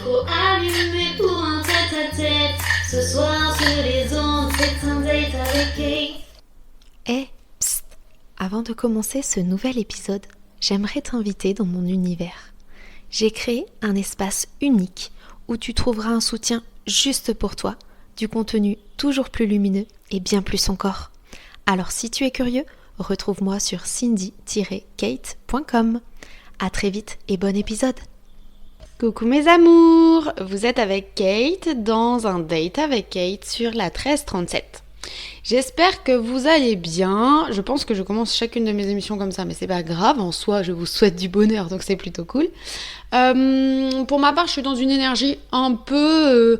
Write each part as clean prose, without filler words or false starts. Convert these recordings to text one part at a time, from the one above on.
micro allumé pour un tête-à-tête. Ce soir sur les ondes, c'est un date avec Kate. Psst, avant de commencer ce nouvel épisode, j'aimerais t'inviter dans mon univers. J'ai créé un espace unique où tu trouveras un soutien juste pour toi, du contenu toujours plus lumineux et bien plus encore. Alors si tu es curieux, retrouve-moi sur cindy-kate.com. À très vite et bon épisode. Coucou mes amours, vous êtes avec Kate dans un date avec Kate sur la 1337. J'espère que vous allez bien. Je pense que je commence chacune de mes émissions comme ça, mais c'est pas grave. En soi, je vous souhaite du bonheur, donc c'est plutôt cool. Pour ma part, je suis dans une énergie un peu,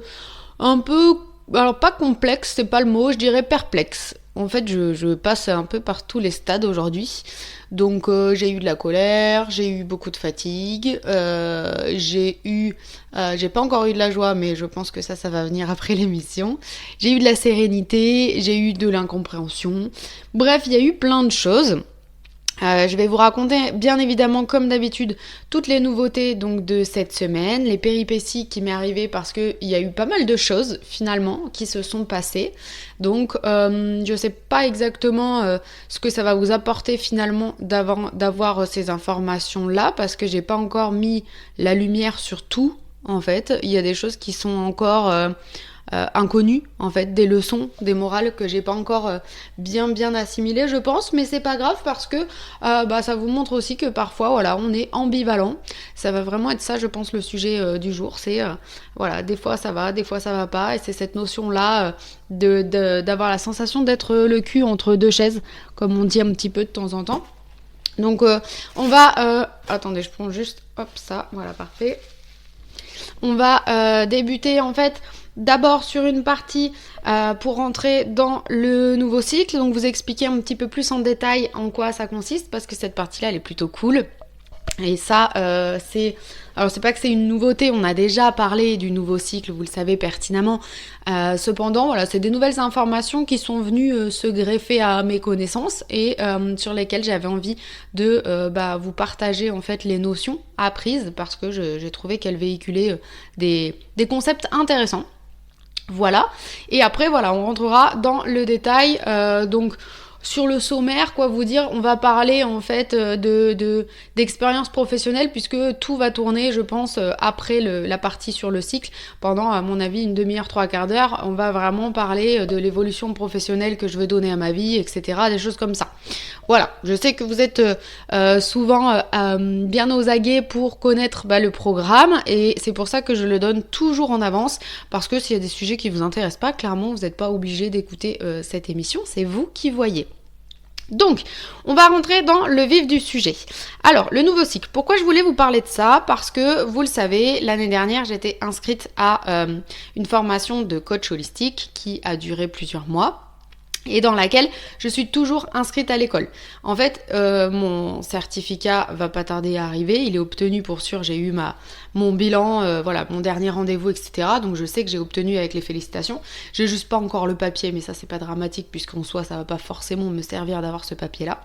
alors pas complexe, c'est pas le mot, je dirais perplexe. En fait, je passe un peu par tous les stades aujourd'hui. Donc, j'ai eu de la colère, j'ai eu beaucoup de fatigue, j'ai pas encore eu de la joie, mais je pense que ça va venir après l'émission. J'ai eu de la sérénité, j'ai eu de l'incompréhension. Bref, il y a eu plein de choses. Je vais vous raconter bien évidemment comme d'habitude toutes les nouveautés donc de cette semaine, les péripéties qui m'est arrivées parce qu'il y a eu pas mal de choses finalement qui se sont passées. Donc je sais pas exactement ce que ça va vous apporter finalement d'avoir ces informations là parce que j'ai pas encore mis la lumière sur tout en fait. Il y a des choses qui sont encore inconnues en fait, des leçons, des morales que j'ai pas encore bien assimilées je pense, mais c'est pas grave parce que ça vous montre aussi que parfois voilà on est ambivalent. Ça va vraiment être ça je pense le sujet du jour, c'est voilà des fois ça va, des fois ça va pas, et c'est cette notion là d'avoir la sensation d'être le cul entre deux chaises comme on dit un petit peu de temps en temps. Donc on va attendez, je prends juste hop ça, voilà parfait. On va débuter en fait d'abord sur une partie pour rentrer dans le nouveau cycle, donc vous expliquer un petit peu plus en détail en quoi ça consiste, parce que cette partie-là, elle est plutôt cool. Et ça, alors c'est pas que c'est une nouveauté, on a déjà parlé du nouveau cycle, vous le savez pertinemment. Cependant, voilà, c'est des nouvelles informations qui sont venues se greffer à mes connaissances et sur lesquelles j'avais envie de vous partager en fait les notions apprises, parce que j'ai trouvé qu'elles véhiculaient des concepts intéressants. Voilà, et après voilà, on rentrera dans le détail, donc sur le sommaire, quoi vous dire, on va parler en fait d'expérience professionnelle, puisque tout va tourner, je pense, après la partie sur le cycle, pendant à mon avis une demi-heure, trois quarts d'heure, on va vraiment parler de l'évolution professionnelle que je veux donner à ma vie, etc., des choses comme ça. Voilà, je sais que vous êtes souvent bien aux aguets pour connaître le programme, et c'est pour ça que je le donne toujours en avance, parce que s'il y a des sujets qui vous intéressent pas, clairement vous n'êtes pas obligé d'écouter cette émission, c'est vous qui voyez. Donc, on va rentrer dans le vif du sujet. Alors, le nouveau cycle. Pourquoi je voulais vous parler de ça ? Parce que, vous le savez, l'année dernière, j'étais inscrite à une formation de coach holistique qui a duré plusieurs mois, et dans laquelle je suis toujours inscrite à l'école. En fait, mon certificat va pas tarder à arriver, il est obtenu pour sûr, j'ai eu mon bilan, mon dernier rendez-vous, etc. Donc je sais que j'ai obtenu avec les félicitations. J'ai juste pas encore le papier, mais ça c'est pas dramatique, puisqu'en soi ça va pas forcément me servir d'avoir ce papier-là.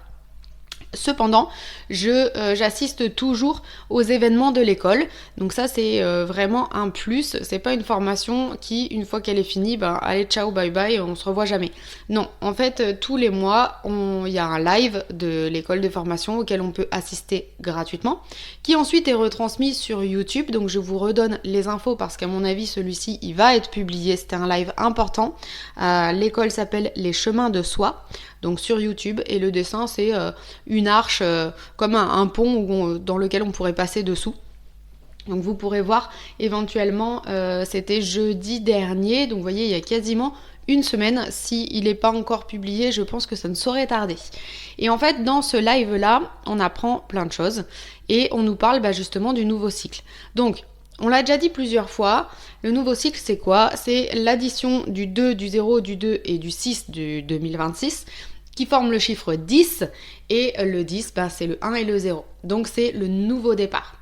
Cependant, j'assiste toujours aux événements de l'école, donc ça c'est vraiment un plus. C'est pas une formation qui, une fois qu'elle est finie, allez ciao bye bye, on se revoit jamais. Non, en fait tous les mois il y a un live de l'école de formation auquel on peut assister gratuitement, qui ensuite est retransmis sur YouTube. Donc je vous redonne les infos parce qu'à mon avis celui-ci il va être publié. C'était un live important. L'école s'appelle Les Chemins de Soi, donc sur YouTube, et le dessin c'est une arche comme un pont dans lequel on pourrait passer dessous. Donc vous pourrez voir éventuellement, c'était jeudi dernier, donc vous voyez il y a quasiment une semaine. S'il n'est pas encore publié, je pense que ça ne saurait tarder. Et en fait dans ce live là, on apprend plein de choses et on nous parle justement du nouveau cycle. Donc on l'a déjà dit plusieurs fois, le nouveau cycle c'est quoi ? C'est l'addition du 2, du 0, du 2 et du 6 du 2026 qui forment le chiffre 10, et le 10 c'est le 1 et le 0. Donc c'est le nouveau départ.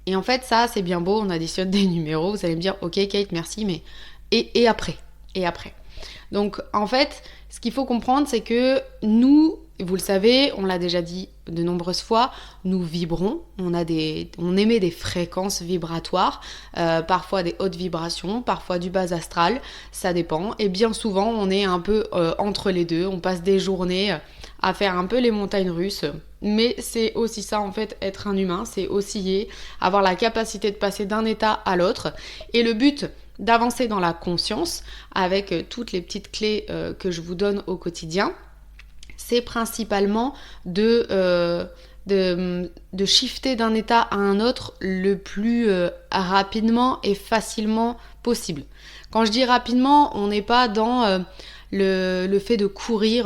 Et en fait ça c'est bien beau, on additionne des numéros, vous allez me dire ok Kate merci, mais et après ? Donc en fait, ce qu'il faut comprendre, c'est que nous, vous le savez, on l'a déjà dit de nombreuses fois, nous vibrons, on émet des fréquences vibratoires, parfois des hautes vibrations, parfois du bas astral, ça dépend. Et bien souvent, on est un peu entre les deux, on passe des journées à faire un peu les montagnes russes. Mais c'est aussi ça en fait, être un humain, c'est osciller, avoir la capacité de passer d'un état à l'autre. Et le but d'avancer dans la conscience, avec toutes les petites clés que je vous donne au quotidien, c'est principalement de shifter d'un état à un autre le plus rapidement et facilement possible. Quand je dis rapidement, on n'est pas dans le fait de courir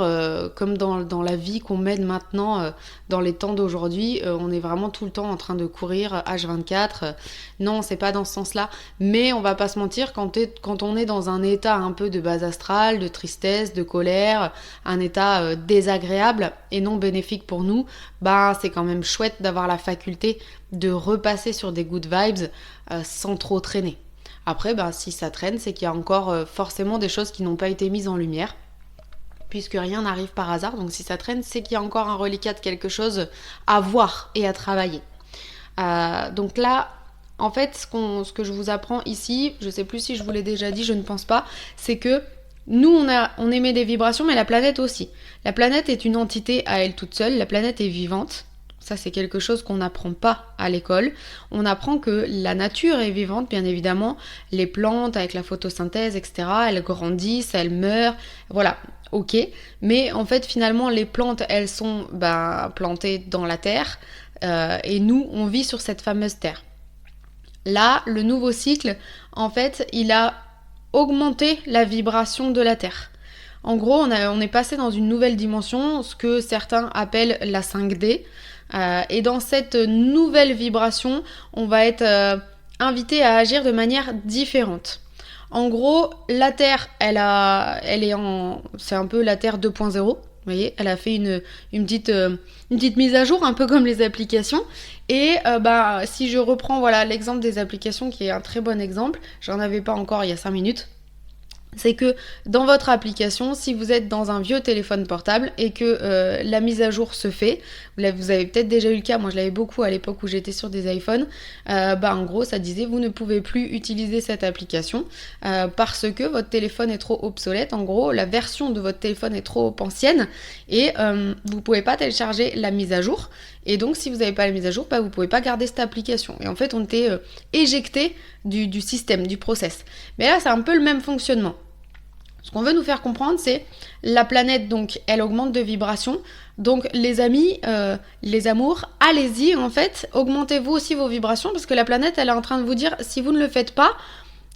comme dans la vie qu'on mène maintenant dans les temps d'aujourd'hui. On est vraiment tout le temps en train de courir H24. Non, c'est pas dans ce sens-là. Mais on va pas se mentir, quand on est dans un état un peu de base astrale, de tristesse, de colère, un état désagréable et non bénéfique pour nous, c'est quand même chouette d'avoir la faculté de repasser sur des good vibes sans trop traîner. Après, si ça traîne, c'est qu'il y a encore forcément des choses qui n'ont pas été mises en lumière, puisque rien n'arrive par hasard. Donc si ça traîne, c'est qu'il y a encore un reliquat de quelque chose à voir et à travailler. Donc là, en fait, ce que je vous apprends ici, je ne sais plus si je vous l'ai déjà dit, je ne pense pas, c'est que nous, on émet des vibrations, mais la planète aussi. La planète est une entité à elle toute seule, la planète est vivante. Ça, c'est quelque chose qu'on n'apprend pas à l'école. On apprend que la nature est vivante, bien évidemment. Les plantes, avec la photosynthèse, etc., elles grandissent, elles meurent. Voilà, ok. Mais en fait, finalement, les plantes, elles sont plantées dans la terre. Et nous, on vit sur cette fameuse terre. Là, le nouveau cycle, en fait, il a augmenté la vibration de la terre. En gros, on est passé dans une nouvelle dimension, ce que certains appellent la 5D. Et dans cette nouvelle vibration, on va être invité à agir de manière différente. En gros, la Terre, c'est un peu la Terre 2.0. Vous voyez, elle a fait une petite mise à jour, un peu comme les applications. Et si je reprends l'exemple des applications, qui est un très bon exemple, j'en avais pas encore il y a 5 minutes. C'est que dans votre application, si vous êtes dans un vieux téléphone portable et que la mise à jour se fait, vous avez peut-être déjà eu le cas, moi je l'avais beaucoup à l'époque où j'étais sur des iPhones, en gros ça disait vous ne pouvez plus utiliser cette application parce que votre téléphone est trop obsolète, en gros la version de votre téléphone est trop ancienne et vous pouvez pas télécharger la mise à jour. Et donc si vous n'avez pas la mise à jour, vous pouvez pas garder cette application. Et en fait on était éjecté du système, du process. Mais là c'est un peu le même fonctionnement. Ce qu'on veut nous faire comprendre, c'est la planète, donc, elle augmente de vibration. Donc, les amis, les amours, allez-y, en fait, augmentez-vous aussi vos vibrations parce que la planète, elle est en train de vous dire, si vous ne le faites pas,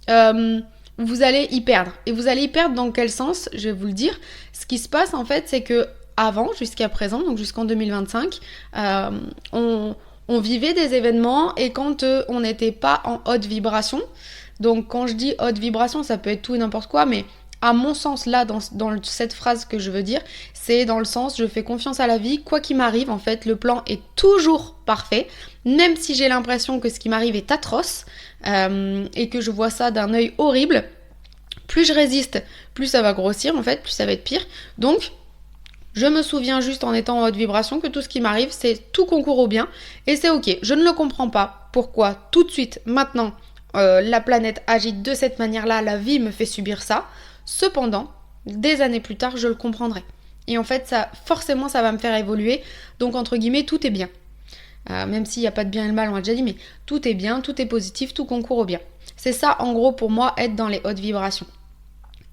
vous allez y perdre. Et vous allez y perdre dans quel sens ? Je vais vous le dire. Ce qui se passe, en fait, c'est que avant, jusqu'à présent, donc jusqu'en 2025, on vivait des événements et quand on n'était pas en haute vibration, donc quand je dis haute vibration, ça peut être tout et n'importe quoi, mais à mon sens, là, dans cette phrase que je veux dire, c'est dans le sens, je fais confiance à la vie, quoi qu'il m'arrive, en fait, le plan est toujours parfait, même si j'ai l'impression que ce qui m'arrive est atroce, et que je vois ça d'un œil horrible, plus je résiste, plus ça va grossir, en fait, plus ça va être pire. Donc, je me souviens juste en étant en haute vibration que tout ce qui m'arrive, c'est tout concourt au bien, et c'est ok. Je ne le comprends pas, pourquoi tout de suite, maintenant, la planète agit de cette manière-là, la vie me fait subir ça. Cependant, des années plus tard, je le comprendrai. Et en fait, forcément, ça va me faire évoluer. Donc, entre guillemets, tout est bien. Même s'il n'y a pas de bien et le mal, on l'a déjà dit, mais tout est bien, tout est positif, tout concourt au bien. C'est ça, en gros, pour moi, être dans les hautes vibrations.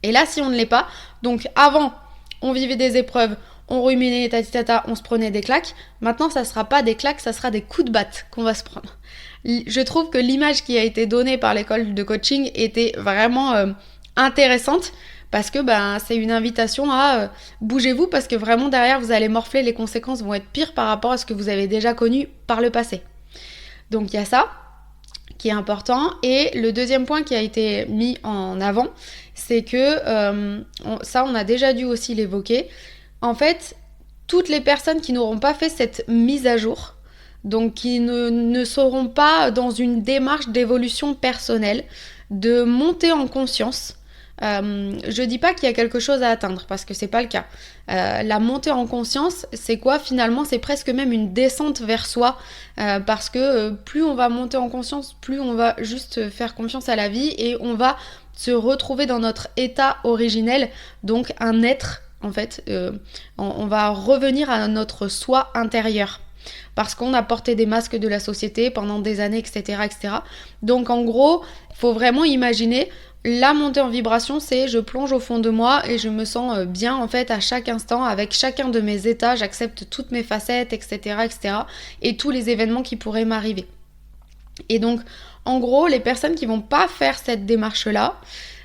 Et là, si on ne l'est pas, donc avant, on vivait des épreuves, on ruminait, tatitata, on se prenait des claques. Maintenant, ça ne sera pas des claques, ça sera des coups de batte qu'on va se prendre. Je trouve que l'image qui a été donnée par l'école de coaching était vraiment intéressante parce que c'est une invitation à bougez-vous parce que vraiment derrière vous allez morfler, les conséquences vont être pires par rapport à ce que vous avez déjà connu par le passé. Donc il y a ça qui est important et le deuxième point qui a été mis en avant, c'est que on a déjà dû aussi l'évoquer. En fait, toutes les personnes qui n'auront pas fait cette mise à jour, donc qui ne seront pas dans une démarche d'évolution personnelle, de monter en conscience, je dis pas qu'il y a quelque chose à atteindre, parce que c'est pas le cas. La montée en conscience, c'est quoi finalement? C'est presque même une descente vers soi, parce que plus on va monter en conscience, plus on va juste faire confiance à la vie, et on va se retrouver dans notre état originel, donc un être, en fait. On va revenir à notre soi intérieur. Parce qu'on a porté des masques de la société pendant des années, etc., etc. Donc en gros, il faut vraiment imaginer la montée en vibration, c'est je plonge au fond de moi et je me sens bien en fait à chaque instant, avec chacun de mes états, j'accepte toutes mes facettes, etc., etc. et tous les événements qui pourraient m'arriver. Et donc, en gros, les personnes qui vont pas faire cette démarche-là,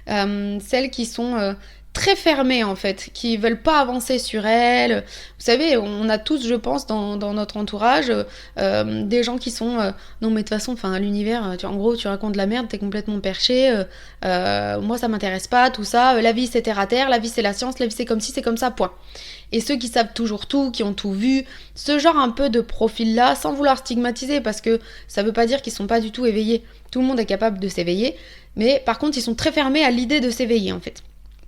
celles qui sont très fermées en fait, qui veulent pas avancer sur elles. Vous savez, on a tous, je pense, dans notre entourage, des gens qui sont non mais de toute façon, enfin l'univers, en gros, tu racontes de la merde, t'es complètement perché. Moi, ça m'intéresse pas, tout ça. La vie, c'est terre à terre. La vie, c'est la science. La vie, c'est comme ci, c'est comme ça. Point. Et ceux qui savent toujours tout, qui ont tout vu, ce genre un peu de profil-là, sans vouloir stigmatiser, parce que ça veut pas dire qu'ils sont pas du tout éveillés. Tout le monde est capable de s'éveiller, mais par contre, ils sont très fermés à l'idée de s'éveiller, en fait.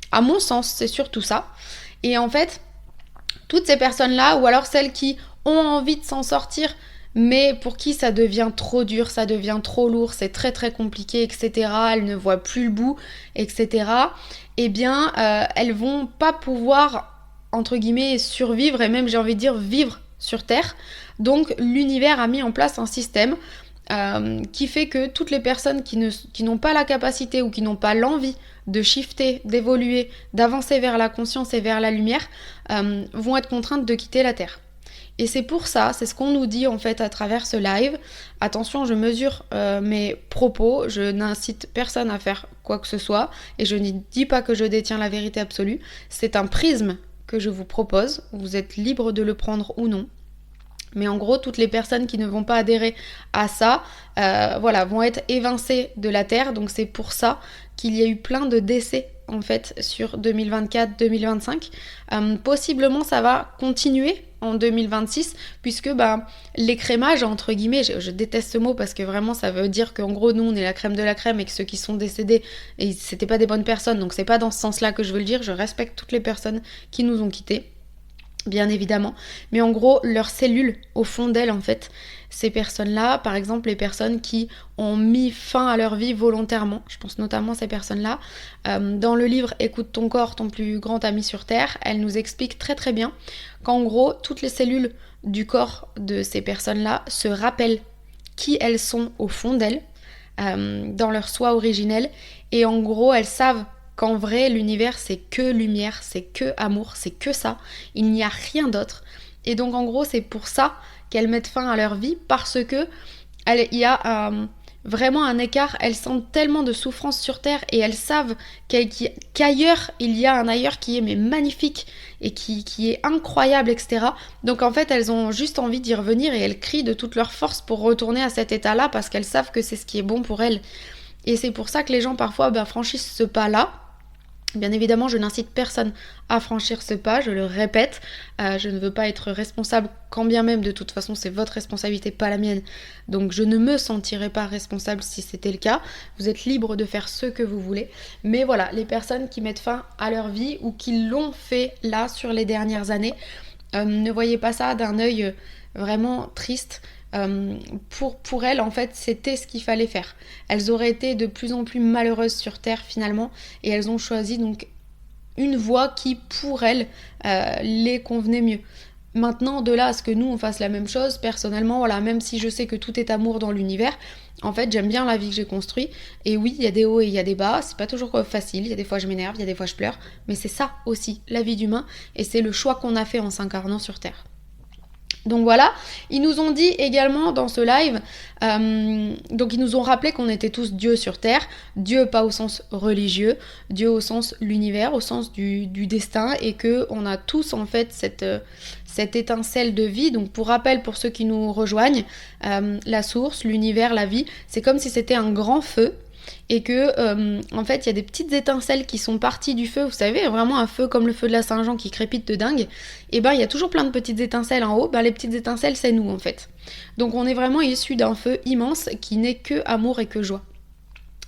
À mon sens, c'est surtout ça. Et en fait, toutes ces personnes-là, ou alors celles qui ont envie de s'en sortir, mais pour qui ça devient trop dur, ça devient trop lourd, c'est très très compliqué, etc., elles ne voient plus le bout, etc., eh bien, elles vont pas pouvoir, entre guillemets, survivre, et même, j'ai envie de dire, vivre sur Terre. Donc, l'univers a mis en place un système qui fait que toutes les personnes qui n'ont pas la capacité ou qui n'ont pas l'envie de shifter, d'évoluer, d'avancer vers la conscience et vers la lumière, vont être contraintes de quitter la Terre. Et c'est pour ça, c'est ce qu'on nous dit en fait à travers ce live. Attention, je mesure mes propos, je n'incite personne à faire quoi que ce soit, et je ne dis pas que je détiens la vérité absolue. C'est un prisme que je vous propose, vous êtes libre de le prendre ou non. Mais en gros, toutes les personnes qui ne vont pas adhérer à ça, vont être évincées de la Terre. Donc c'est pour ça qu'il y a eu plein de décès en fait sur 2024-2025. Possiblement ça va continuer en 2026 puisque l'écrémage entre guillemets, je déteste ce mot parce que vraiment ça veut dire qu'en gros nous on est la crème de la crème et que ceux qui sont décédés et c'était pas des bonnes personnes, donc c'est pas dans ce sens-là que je veux le dire. Je respecte toutes les personnes qui nous ont quittés, bien évidemment, mais en gros leurs cellules au fond d'elles en fait, ces personnes-là, par exemple les personnes qui ont mis fin à leur vie volontairement, je pense notamment à ces personnes-là, dans le livre Écoute ton corps, ton plus grand ami sur Terre, elle nous explique très très bien qu'en gros toutes les cellules du corps de ces personnes-là se rappellent qui elles sont au fond d'elles, dans leur soi originel, et en gros elles savent qu'en vrai, l'univers, c'est que lumière, c'est que amour, c'est que ça. Il n'y a rien d'autre. Et donc, en gros, c'est pour ça qu'elles mettent fin à leur vie, parce que il y a vraiment un écart. Elles sentent tellement de souffrance sur Terre et elles savent qu'ailleurs, il y a un ailleurs qui est mais magnifique et qui est incroyable, etc. Donc, en fait, elles ont juste envie d'y revenir et elles crient de toute leur force pour retourner à cet état-là parce qu'elles savent que c'est ce qui est bon pour elles. Et c'est pour ça que les gens, parfois, franchissent ce pas-là. Bien évidemment, je n'incite personne à franchir ce pas, je le répète, je ne veux pas être responsable, quand bien même de toute façon c'est votre responsabilité, pas la mienne, donc je ne me sentirais pas responsable si c'était le cas. Vous êtes libre de faire ce que vous voulez, mais voilà, les personnes qui mettent fin à leur vie ou qui l'ont fait là sur les dernières années, ne voyez pas ça d'un œil vraiment triste. Pour elles, en fait, c'était ce qu'il fallait faire. Elles auraient été de plus en plus malheureuses sur Terre finalement, et elles ont choisi donc une voie qui, pour elles, les convenait mieux. Maintenant, de là à ce que nous on fasse la même chose, personnellement, voilà, même si je sais que tout est amour dans l'univers, en fait, j'aime bien la vie que j'ai construite. Et oui, il y a des hauts et il y a des bas, c'est pas toujours facile, il y a des fois je m'énerve, il y a des fois je pleure, mais c'est ça aussi, la vie d'humain, et c'est le choix qu'on a fait en s'incarnant sur Terre. Donc voilà, ils nous ont dit également dans ce live, donc ils nous ont rappelé qu'on était tous Dieu sur Terre, Dieu pas au sens religieux, Dieu au sens l'univers, au sens du destin, et qu'on a tous en fait cette étincelle de vie. Donc pour rappel, pour ceux qui nous rejoignent, la source, l'univers, la vie, c'est comme si c'était un grand feu, et que en fait il y a des petites étincelles qui sont parties du feu, vous savez, vraiment un feu comme le feu de la Saint-Jean qui crépite de dingue, et il y a toujours plein de petites étincelles en haut, les petites étincelles c'est nous en fait. Donc on est vraiment issus d'un feu immense qui n'est que amour et que joie.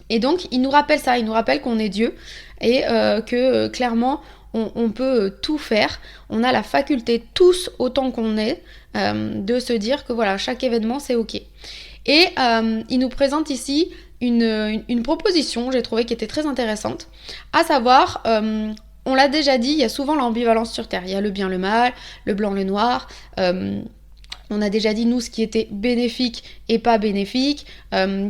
Et donc il nous rappelle ça, il nous rappelle qu'on est Dieu et que clairement on peut tout faire, on a la faculté tous autant qu'on est de se dire que voilà, chaque événement c'est ok. Et il nous présente ici une proposition, j'ai trouvé qui était très intéressante, à savoir, on l'a déjà dit, il y a souvent l'ambivalence sur Terre, il y a le bien, le mal, le blanc, le noir, on a déjà dit, nous, ce qui était bénéfique et pas bénéfique.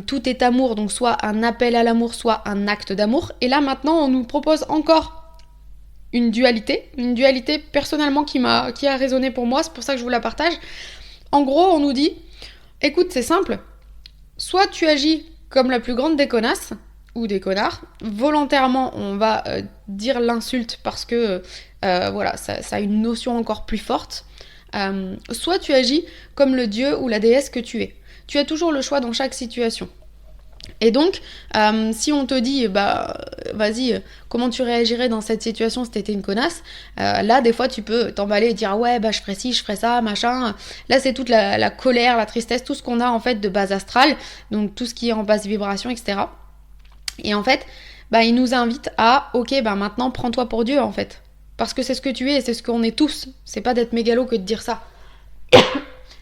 Tout est amour, donc soit un appel à l'amour, soit un acte d'amour. Et là, maintenant, on nous propose encore une dualité personnellement qui a résonné pour moi, c'est pour ça que je vous la partage. En gros, on nous dit, écoute, c'est simple, soit tu agis comme la plus grande des connasses, ou des connards, volontairement, on va dire l'insulte parce que, voilà, ça a une notion encore plus forte. Soit tu agis comme le dieu ou la déesse que tu es. Tu as toujours le choix dans chaque situation. Et donc, si on te dit, vas-y, comment tu réagirais dans cette situation si t'étais une connasse, là, des fois, tu peux t'emballer et dire, ouais, je ferais ci, je ferais ça, machin. Là, c'est toute la colère, la tristesse, tout ce qu'on a, en fait, de base astrale, donc tout ce qui est en basse vibration, etc. Et en fait, il nous invite à, ok, maintenant, prends-toi pour Dieu, en fait. Parce que c'est ce que tu es et c'est ce qu'on est tous. C'est pas d'être mégalo que de dire ça.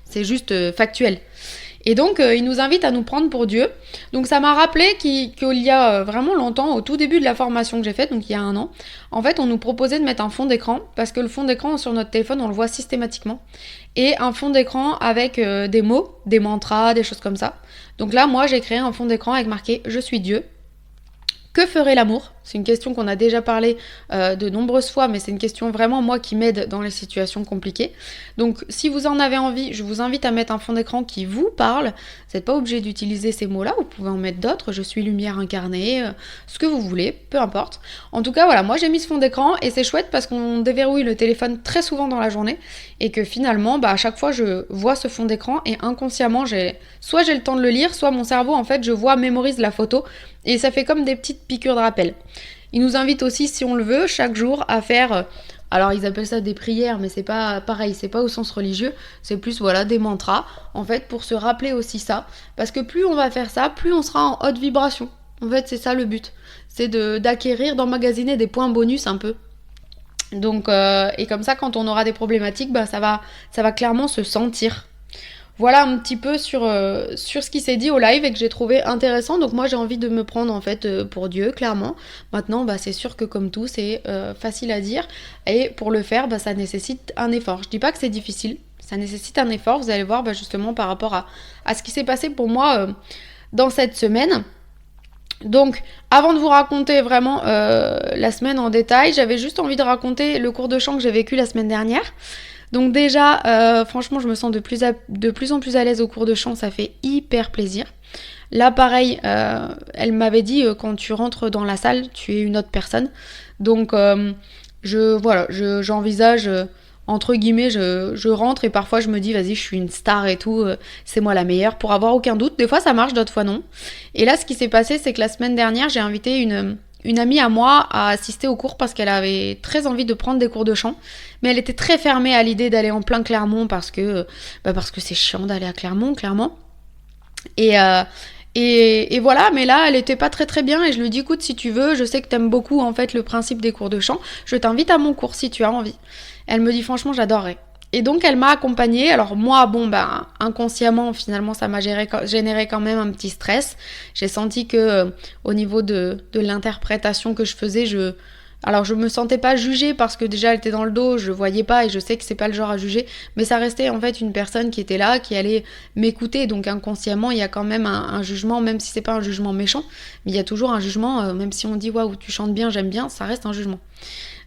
C'est juste factuel. Et donc, il nous invite à nous prendre pour Dieu. Donc, ça m'a rappelé qu'il y a vraiment longtemps, au tout début de la formation que j'ai faite, donc il y a 1 an, en fait, on nous proposait de mettre un fond d'écran, parce que le fond d'écran sur notre téléphone, on le voit systématiquement. Et un fond d'écran avec des mots, des mantras, des choses comme ça. Donc là, moi, j'ai créé un fond d'écran avec marqué « Je suis Dieu ». Que ferait l'amour ? C'est une question qu'on a déjà parlé de nombreuses fois, mais c'est une question vraiment, moi, qui m'aide dans les situations compliquées. Donc, si vous en avez envie, je vous invite à mettre un fond d'écran qui vous parle. Vous n'êtes pas obligé d'utiliser ces mots-là, vous pouvez en mettre d'autres. Je suis lumière incarnée, ce que vous voulez, peu importe. En tout cas, voilà, moi, j'ai mis ce fond d'écran et c'est chouette parce qu'on déverrouille le téléphone très souvent dans la journée et que finalement, à chaque fois, je vois ce fond d'écran et inconsciemment, soit j'ai le temps de le lire, soit mon cerveau, en fait, mémorise la photo et ça fait comme des petites piqûres de rappel. Il nous invite aussi, si on le veut, chaque jour à faire, alors ils appellent ça des prières, mais c'est pas pareil, c'est pas au sens religieux, c'est plus des mantras, en fait, pour se rappeler aussi ça, parce que plus on va faire ça, plus on sera en haute vibration. En fait, c'est ça le but, c'est d'acquérir, d'emmagasiner des points bonus un peu. Donc, et comme ça, quand on aura des problématiques, ça va clairement se sentir. Voilà un petit peu sur ce qui s'est dit au live et que j'ai trouvé intéressant. Donc moi j'ai envie de me prendre en fait pour Dieu, clairement. Maintenant c'est sûr que comme tout c'est facile à dire et pour le faire ça nécessite un effort. Je dis pas que c'est difficile, ça nécessite un effort. Vous allez voir justement par rapport à ce qui s'est passé pour moi dans cette semaine. Donc avant de vous raconter vraiment la semaine en détail, j'avais juste envie de raconter le cours de chant que j'ai vécu la semaine dernière. Donc déjà, franchement, je me sens de plus en plus à l'aise au cours de chant, ça fait hyper plaisir. Là, pareil, elle m'avait dit, quand tu rentres dans la salle, tu es une autre personne. Donc, j'envisage, entre guillemets, je rentre et parfois je me dis, vas-y, je suis une star et tout, c'est moi la meilleure, pour avoir aucun doute. Des fois, ça marche, d'autres fois non. Et là, ce qui s'est passé, c'est que la semaine dernière, j'ai invité une amie à moi à assister au cours parce qu'elle avait très envie de prendre des cours de chant, mais elle était très fermée à l'idée d'aller en plein Clermont parce que c'est chiant d'aller à Clermont, clairement. Et voilà, mais là, elle était pas très très bien et je lui dis, écoute, si tu veux, je sais que t'aimes beaucoup en fait le principe des cours de chant, je t'invite à mon cours si tu as envie. Elle me dit, franchement, j'adorerais. Et donc elle m'a accompagnée, alors moi inconsciemment finalement ça m'a généré quand même un petit stress. J'ai senti que au niveau de l'interprétation que je faisais, je me sentais pas jugée parce que déjà elle était dans le dos, je voyais pas et je sais que c'est pas le genre à juger, mais ça restait en fait une personne qui était là, qui allait m'écouter, donc inconsciemment il y a quand même un jugement, même si c'est pas un jugement méchant, mais il y a toujours un jugement, même si on dit waouh tu chantes bien, j'aime bien, ça reste un jugement.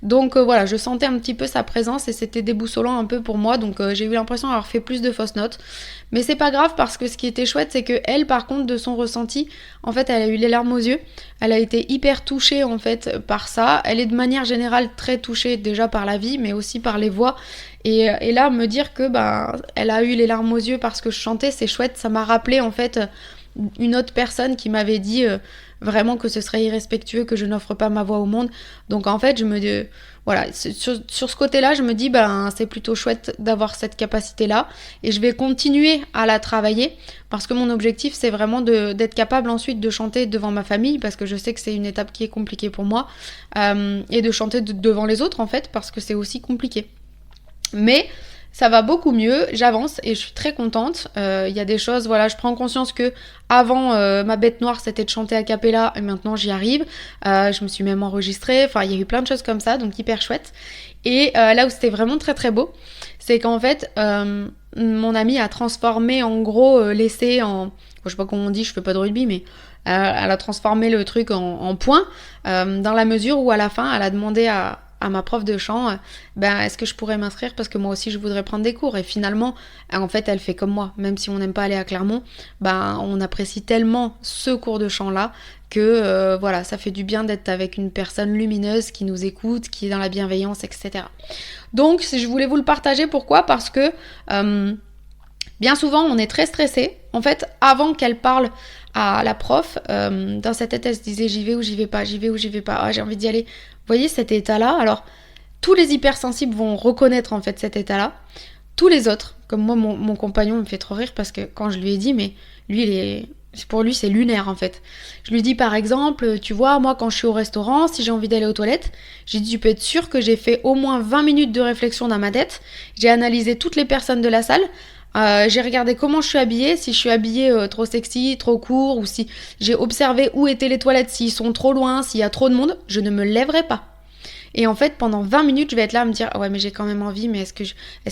Donc voilà, je sentais un petit peu sa présence et c'était déboussolant un peu pour moi, donc j'ai eu l'impression d'avoir fait plus de fausses notes. Mais c'est pas grave parce que ce qui était chouette, c'est que elle, par contre, de son ressenti, en fait, elle a eu les larmes aux yeux. Elle a été hyper touchée en fait par ça. Elle est de manière générale très touchée déjà par la vie, mais aussi par les voix. Et là, me dire que elle a eu les larmes aux yeux parce que je chantais, c'est chouette. Ça m'a rappelé en fait une autre personne qui m'avait dit vraiment que ce serait irrespectueux que je n'offre pas ma voix au monde. Donc en fait, voilà, sur ce côté-là, je me dis, c'est plutôt chouette d'avoir cette capacité-là. Et je vais continuer à la travailler parce que mon objectif, c'est vraiment d'être capable ensuite de chanter devant ma famille, parce que je sais que c'est une étape qui est compliquée pour moi, et de chanter devant les autres, en fait, parce que c'est aussi compliqué. Mais ça va beaucoup mieux, j'avance et je suis très contente. Il y a des choses, voilà, je prends conscience que avant ma bête noire c'était de chanter a cappella et maintenant j'y arrive. Je me suis même enregistrée, enfin il y a eu plein de choses comme ça, donc hyper chouette. Et là où c'était vraiment très très beau, c'est qu'en fait mon amie a transformé en gros l'essai en, je sais pas comment on dit, je fais pas de rugby, mais elle a transformé le truc en points, dans la mesure où à la fin elle a demandé à ma prof de chant, est-ce que je pourrais m'inscrire parce que moi aussi je voudrais prendre des cours. Et finalement, en fait, elle fait comme moi. Même si on n'aime pas aller à Clermont, on apprécie tellement ce cours de chant là que voilà, ça fait du bien d'être avec une personne lumineuse qui nous écoute, qui est dans la bienveillance, etc. Donc, je voulais vous le partager. Pourquoi ? Parce que bien souvent, on est très stressé. En fait, avant qu'elle parle à la prof, dans sa tête, elle se disait j'y vais ou j'y vais pas, j'y vais ou j'y vais pas, ah, j'ai envie d'y aller. Vous voyez cet état-là ? Alors, tous les hypersensibles vont reconnaître en fait cet état-là. Tous les autres, comme moi, mon compagnon me fait trop rire parce que quand je lui ai dit, mais lui, pour lui, c'est lunaire en fait. Je lui dis par exemple, tu vois, moi quand je suis au restaurant, si j'ai envie d'aller aux toilettes, j'ai dit, tu peux être sûr que j'ai fait au moins 20 minutes de réflexion dans ma tête. J'ai analysé toutes les personnes de la salle. J'ai regardé comment je suis habillée, si je suis habillée trop sexy, trop court, ou si j'ai observé où étaient les toilettes, s'ils sont trop loin, s'il y a trop de monde, je ne me lèverai pas. Et en fait, pendant 20 minutes, je vais être là à me dire, ouais, mais j'ai quand même envie, mais est-ce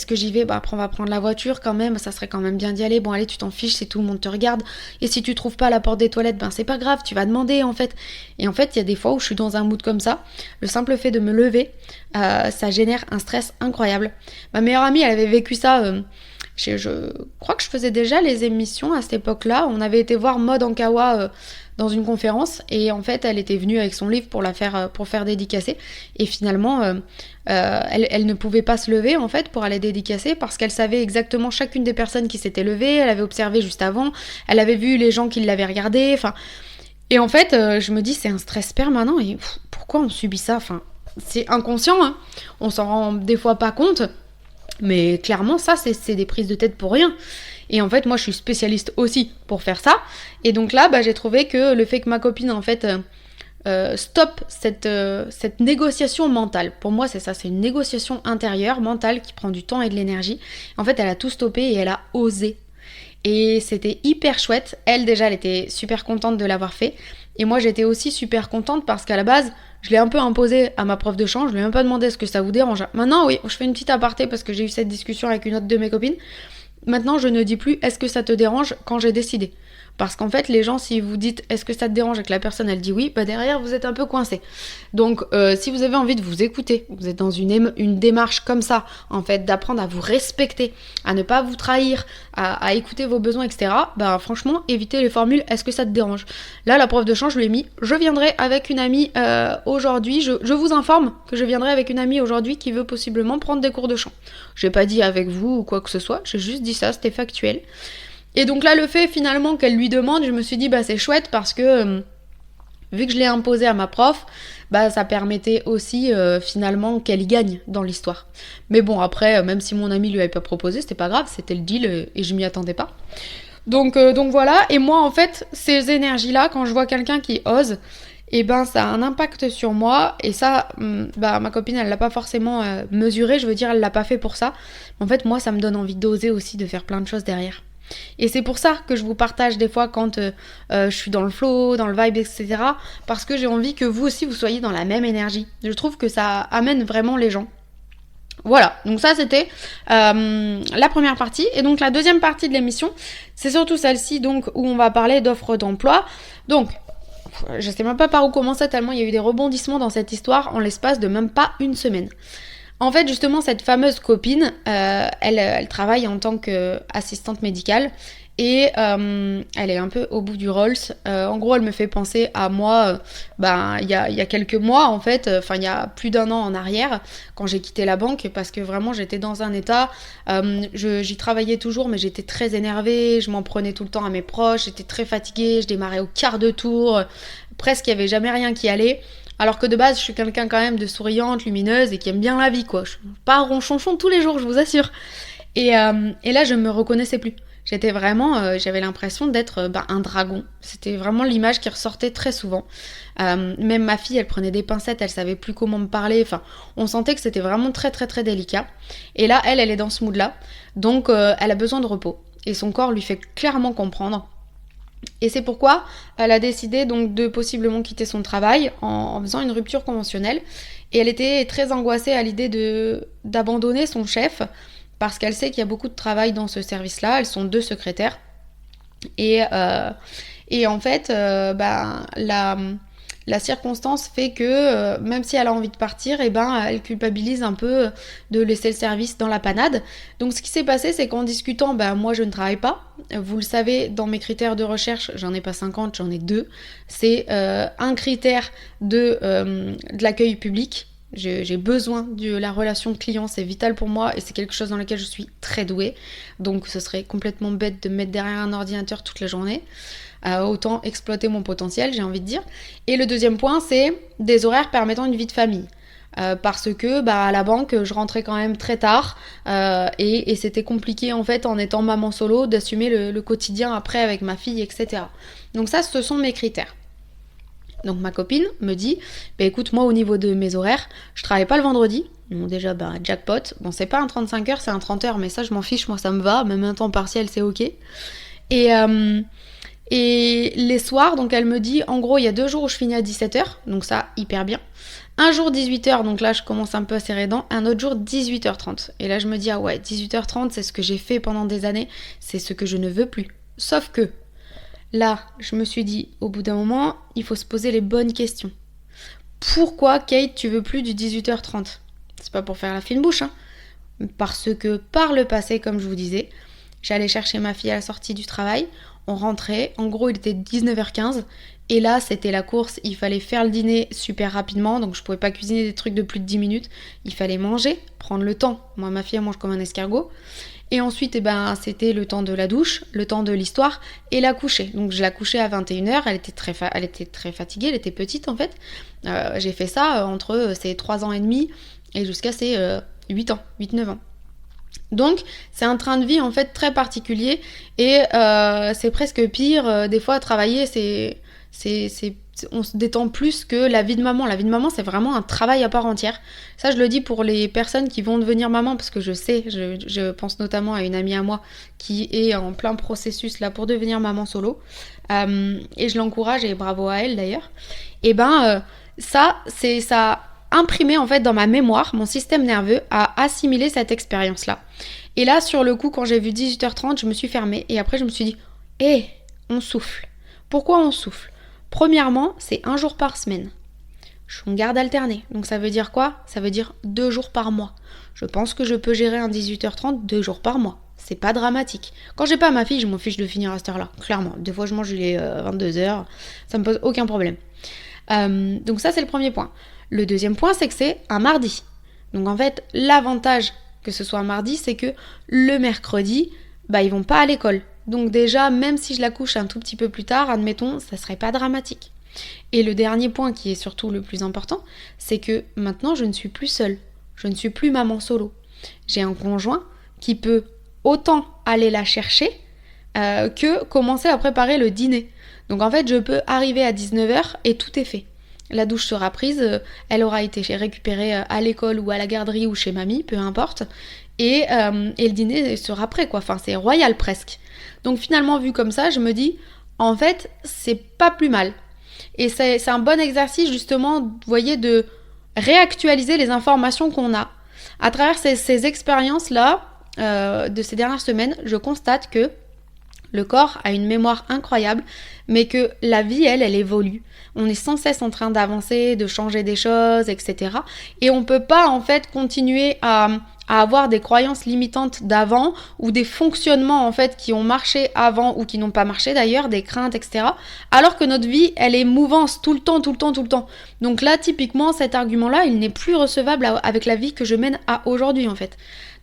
que j'y vais ? Après, on va prendre la voiture quand même, ça serait quand même bien d'y aller. Bon, allez, tu t'en fiches si tout le monde te regarde. Et si tu trouves pas la porte des toilettes, c'est pas grave, tu vas demander, en fait. Et en fait, il y a des fois où je suis dans un mood comme ça. Le simple fait de me lever, ça génère un stress incroyable. Ma meilleure amie, elle avait vécu ça... Je crois que je faisais déjà les émissions à cette époque-là. On avait été voir Maud Ankawa dans une conférence et en fait, elle était venue avec son livre pour faire dédicacer. Et finalement, elle ne pouvait pas se lever en fait pour aller dédicacer parce qu'elle savait exactement chacune des personnes qui s'étaient levées. Elle avait observé juste avant. Elle avait vu les gens qui l'avaient regardée. Et en fait, je me dis c'est un stress permanent et pourquoi on subit ça ? C'est inconscient. Hein. On s'en rend des fois pas compte. Mais clairement, ça, c'est des prises de tête pour rien. Et en fait, moi, je suis spécialiste aussi pour faire ça. Et donc là, j'ai trouvé que le fait que ma copine, en fait, stoppe cette négociation mentale. Pour moi, c'est ça, c'est une négociation intérieure, mentale, qui prend du temps et de l'énergie. En fait, elle a tout stoppé et elle a osé. Et c'était hyper chouette. Elle, déjà, elle était super contente de l'avoir fait. Et moi, j'étais aussi super contente parce qu'à la base, je l'ai un peu imposé à ma prof de chant. Je lui ai même pas demandé est-ce que ça vous dérange. Maintenant, oui, je fais une petite aparté parce que j'ai eu cette discussion avec une autre de mes copines. Maintenant, je ne dis plus est-ce que ça te dérange quand j'ai décidé. Parce qu'en fait, les gens, si vous dites est-ce que ça te dérange et que la personne elle dit oui, derrière vous êtes un peu coincé. Donc, si vous avez envie de vous écouter, vous êtes dans une démarche comme ça, en fait, d'apprendre à vous respecter, à ne pas vous trahir, à écouter vos besoins, etc. Franchement, évitez les formules est-ce que ça te dérange. Là, la prof de chant, je lui ai mis je viendrai avec une amie aujourd'hui. Je vous informe que je viendrai avec une amie aujourd'hui qui veut possiblement prendre des cours de chant. J'ai pas dit avec vous ou quoi que ce soit, j'ai juste dit ça, c'était factuel. Et donc là, le fait finalement qu'elle lui demande, je me suis dit c'est chouette parce que vu que je l'ai imposé à ma prof, ça permettait aussi finalement qu'elle y gagne dans l'histoire. Mais bon, après, même si mon ami lui avait pas proposé, c'était pas grave, c'était le deal et je m'y attendais pas. Donc voilà, et moi en fait, ces énergies-là, quand je vois quelqu'un qui ose, ça a un impact sur moi, et ça, ma copine, elle l'a pas forcément mesuré, je veux dire, elle l'a pas fait pour ça. En fait, moi, ça me donne envie d'oser aussi, de faire plein de choses derrière. Et c'est pour ça que je vous partage des fois quand je suis dans le flow, dans le vibe, etc. Parce que j'ai envie que vous aussi, vous soyez dans la même énergie. Je trouve que ça amène vraiment les gens. Voilà, donc ça c'était la première partie. Et donc la deuxième partie de l'émission, c'est surtout celle-ci donc où on va parler d'offres d'emploi. Donc, je sais même pas par où commencer tellement il y a eu des rebondissements dans cette histoire en l'espace de même pas une semaine. En fait, justement, cette fameuse copine, elle travaille en tant qu'assistante médicale et elle est un peu au bout du Rolls. En gros, elle me fait penser à moi, il y a quelques mois en fait, il y a plus d'1 an en arrière, quand j'ai quitté la banque, parce que vraiment j'étais dans un état, j'y travaillais toujours, mais j'étais très énervée, je m'en prenais tout le temps à mes proches, j'étais très fatiguée, je démarrais au quart de tour, presque il y avait jamais rien qui allait. Alors que de base, je suis quelqu'un quand même de souriante, lumineuse et qui aime bien la vie, quoi. Je suis pas ronchonchon tous les jours, je vous assure. Et là, je me reconnaissais plus. J'étais vraiment, j'avais l'impression d'être un dragon. C'était vraiment l'image qui ressortait très souvent. Même ma fille, elle prenait des pincettes, elle savait plus comment me parler. Enfin, on sentait que c'était vraiment très très très délicat. Et là, elle est dans ce mood-là. Donc, elle a besoin de repos. Et son corps lui fait clairement comprendre. Et c'est pourquoi elle a décidé donc de possiblement quitter son travail en faisant une rupture conventionnelle. Et elle était très angoissée à l'idée d'abandonner son chef parce qu'elle sait qu'il y a beaucoup de travail dans ce service-là. Elles sont 2 secrétaires. Et en fait, la circonstance fait que même si elle a envie de partir, elle culpabilise un peu de laisser le service dans la panade. Donc ce qui s'est passé, c'est qu'en discutant, moi je ne travaille pas. Vous le savez, dans mes critères de recherche, j'en ai pas 50, j'en ai 2. C'est un critère de l'accueil public. J'ai besoin de la relation client, c'est vital pour moi et c'est quelque chose dans lequel je suis très douée. Donc ce serait complètement bête de me mettre derrière un ordinateur toute la journée. Autant exploiter mon potentiel, j'ai envie de dire. Et le deuxième point, c'est des horaires permettant une vie de famille. Parce que à la banque, je rentrais quand même très tard et c'était compliqué en fait en étant maman solo d'assumer le quotidien après avec ma fille, etc. Donc ça, ce sont mes critères. Donc ma copine me dit, écoute, moi au niveau de mes horaires, je travaille pas le vendredi. Bon déjà, jackpot. Bon, c'est pas un 35 heures, c'est un 30 heures, mais ça je m'en fiche, moi ça me va, même un temps partiel c'est ok. Et les soirs, donc elle me dit, en gros, il y a 2 jours où je finis à 17h, donc ça, hyper bien. Un jour 18h, donc là je commence un peu à serrer les dents. Un autre jour 18h30. Et là je me dis, ah ouais, 18h30, c'est ce que j'ai fait pendant des années, c'est ce que je ne veux plus. Sauf que là, je me suis dit, au bout d'un moment, il faut se poser les bonnes questions. Pourquoi, Kate, tu veux plus du 18h30 ? C'est pas pour faire la fine bouche, hein. Parce que par le passé, comme je vous disais, j'allais chercher ma fille à la sortie du travail, on rentrait, en gros il était 19h15, et là c'était la course, il fallait faire le dîner super rapidement, donc je pouvais pas cuisiner des trucs de plus de 10 minutes, il fallait manger, prendre le temps. Moi, ma fille elle mange comme un escargot. Et ensuite, c'était le temps de la douche, le temps de l'histoire et la coucher. Donc je la couchais à 21h, elle était très fatiguée, elle était petite en fait. J'ai fait ça entre ses 3 ans et demi et jusqu'à ses 8-9 ans. Donc c'est un train de vie en fait très particulier et c'est presque pire. Des fois, travailler, on se détend plus que la vie de maman. La vie de maman, c'est vraiment un travail à part entière. Ça, je le dis pour les personnes qui vont devenir maman, parce que je sais, je pense notamment à une amie à moi qui est en plein processus là pour devenir maman solo. Et je l'encourage et bravo à elle d'ailleurs. Et ça a imprimé en fait dans ma mémoire, mon système nerveux a assimilé cette expérience-là. Et là, sur le coup, quand j'ai vu 18h30, je me suis fermée et après je me suis dit, on souffle. Pourquoi on souffle ? Premièrement, c'est 1 jour par semaine. Je suis en garde alternée. Donc ça veut dire quoi ? Ça veut dire 2 jours par mois. Je pense que je peux gérer un 18h30 2 jours par mois. C'est pas dramatique. Quand j'ai pas ma fille, je m'en fiche de finir à cette heure-là. Clairement. Des fois, je mange les 22h. Ça me pose aucun problème. Donc ça, c'est le premier point. Le deuxième point, c'est que c'est un mardi. Donc en fait, l'avantage que ce soit un mardi, c'est que le mercredi, ils vont pas à l'école. Donc déjà, même si je la couche un tout petit peu plus tard, admettons, ça serait pas dramatique. Et le dernier point qui est surtout le plus important, c'est que maintenant je ne suis plus seule. Je ne suis plus maman solo. J'ai un conjoint qui peut autant aller la chercher que commencer à préparer le dîner. Donc en fait, je peux arriver à 19h et tout est fait. La douche sera prise, elle aura été récupérée à l'école ou à la garderie ou chez mamie, peu importe. Et le dîner sera prêt, quoi. Enfin, c'est royal presque. Donc finalement, vu comme ça, je me dis, en fait, c'est pas plus mal. Et c'est un bon exercice, justement, vous voyez, de réactualiser les informations qu'on a. À travers ces expériences-là, de ces dernières semaines, je constate que le corps a une mémoire incroyable, mais que la vie, elle évolue. On est sans cesse en train d'avancer, de changer des choses, etc. Et on peut pas, en fait, continuer à à avoir des croyances limitantes d'avant ou des fonctionnements en fait qui ont marché avant ou qui n'ont pas marché d'ailleurs, des craintes, etc. Alors que notre vie, elle est mouvance tout le temps. Donc là, typiquement, cet argument-là, il n'est plus recevable avec la vie que je mène à aujourd'hui en fait.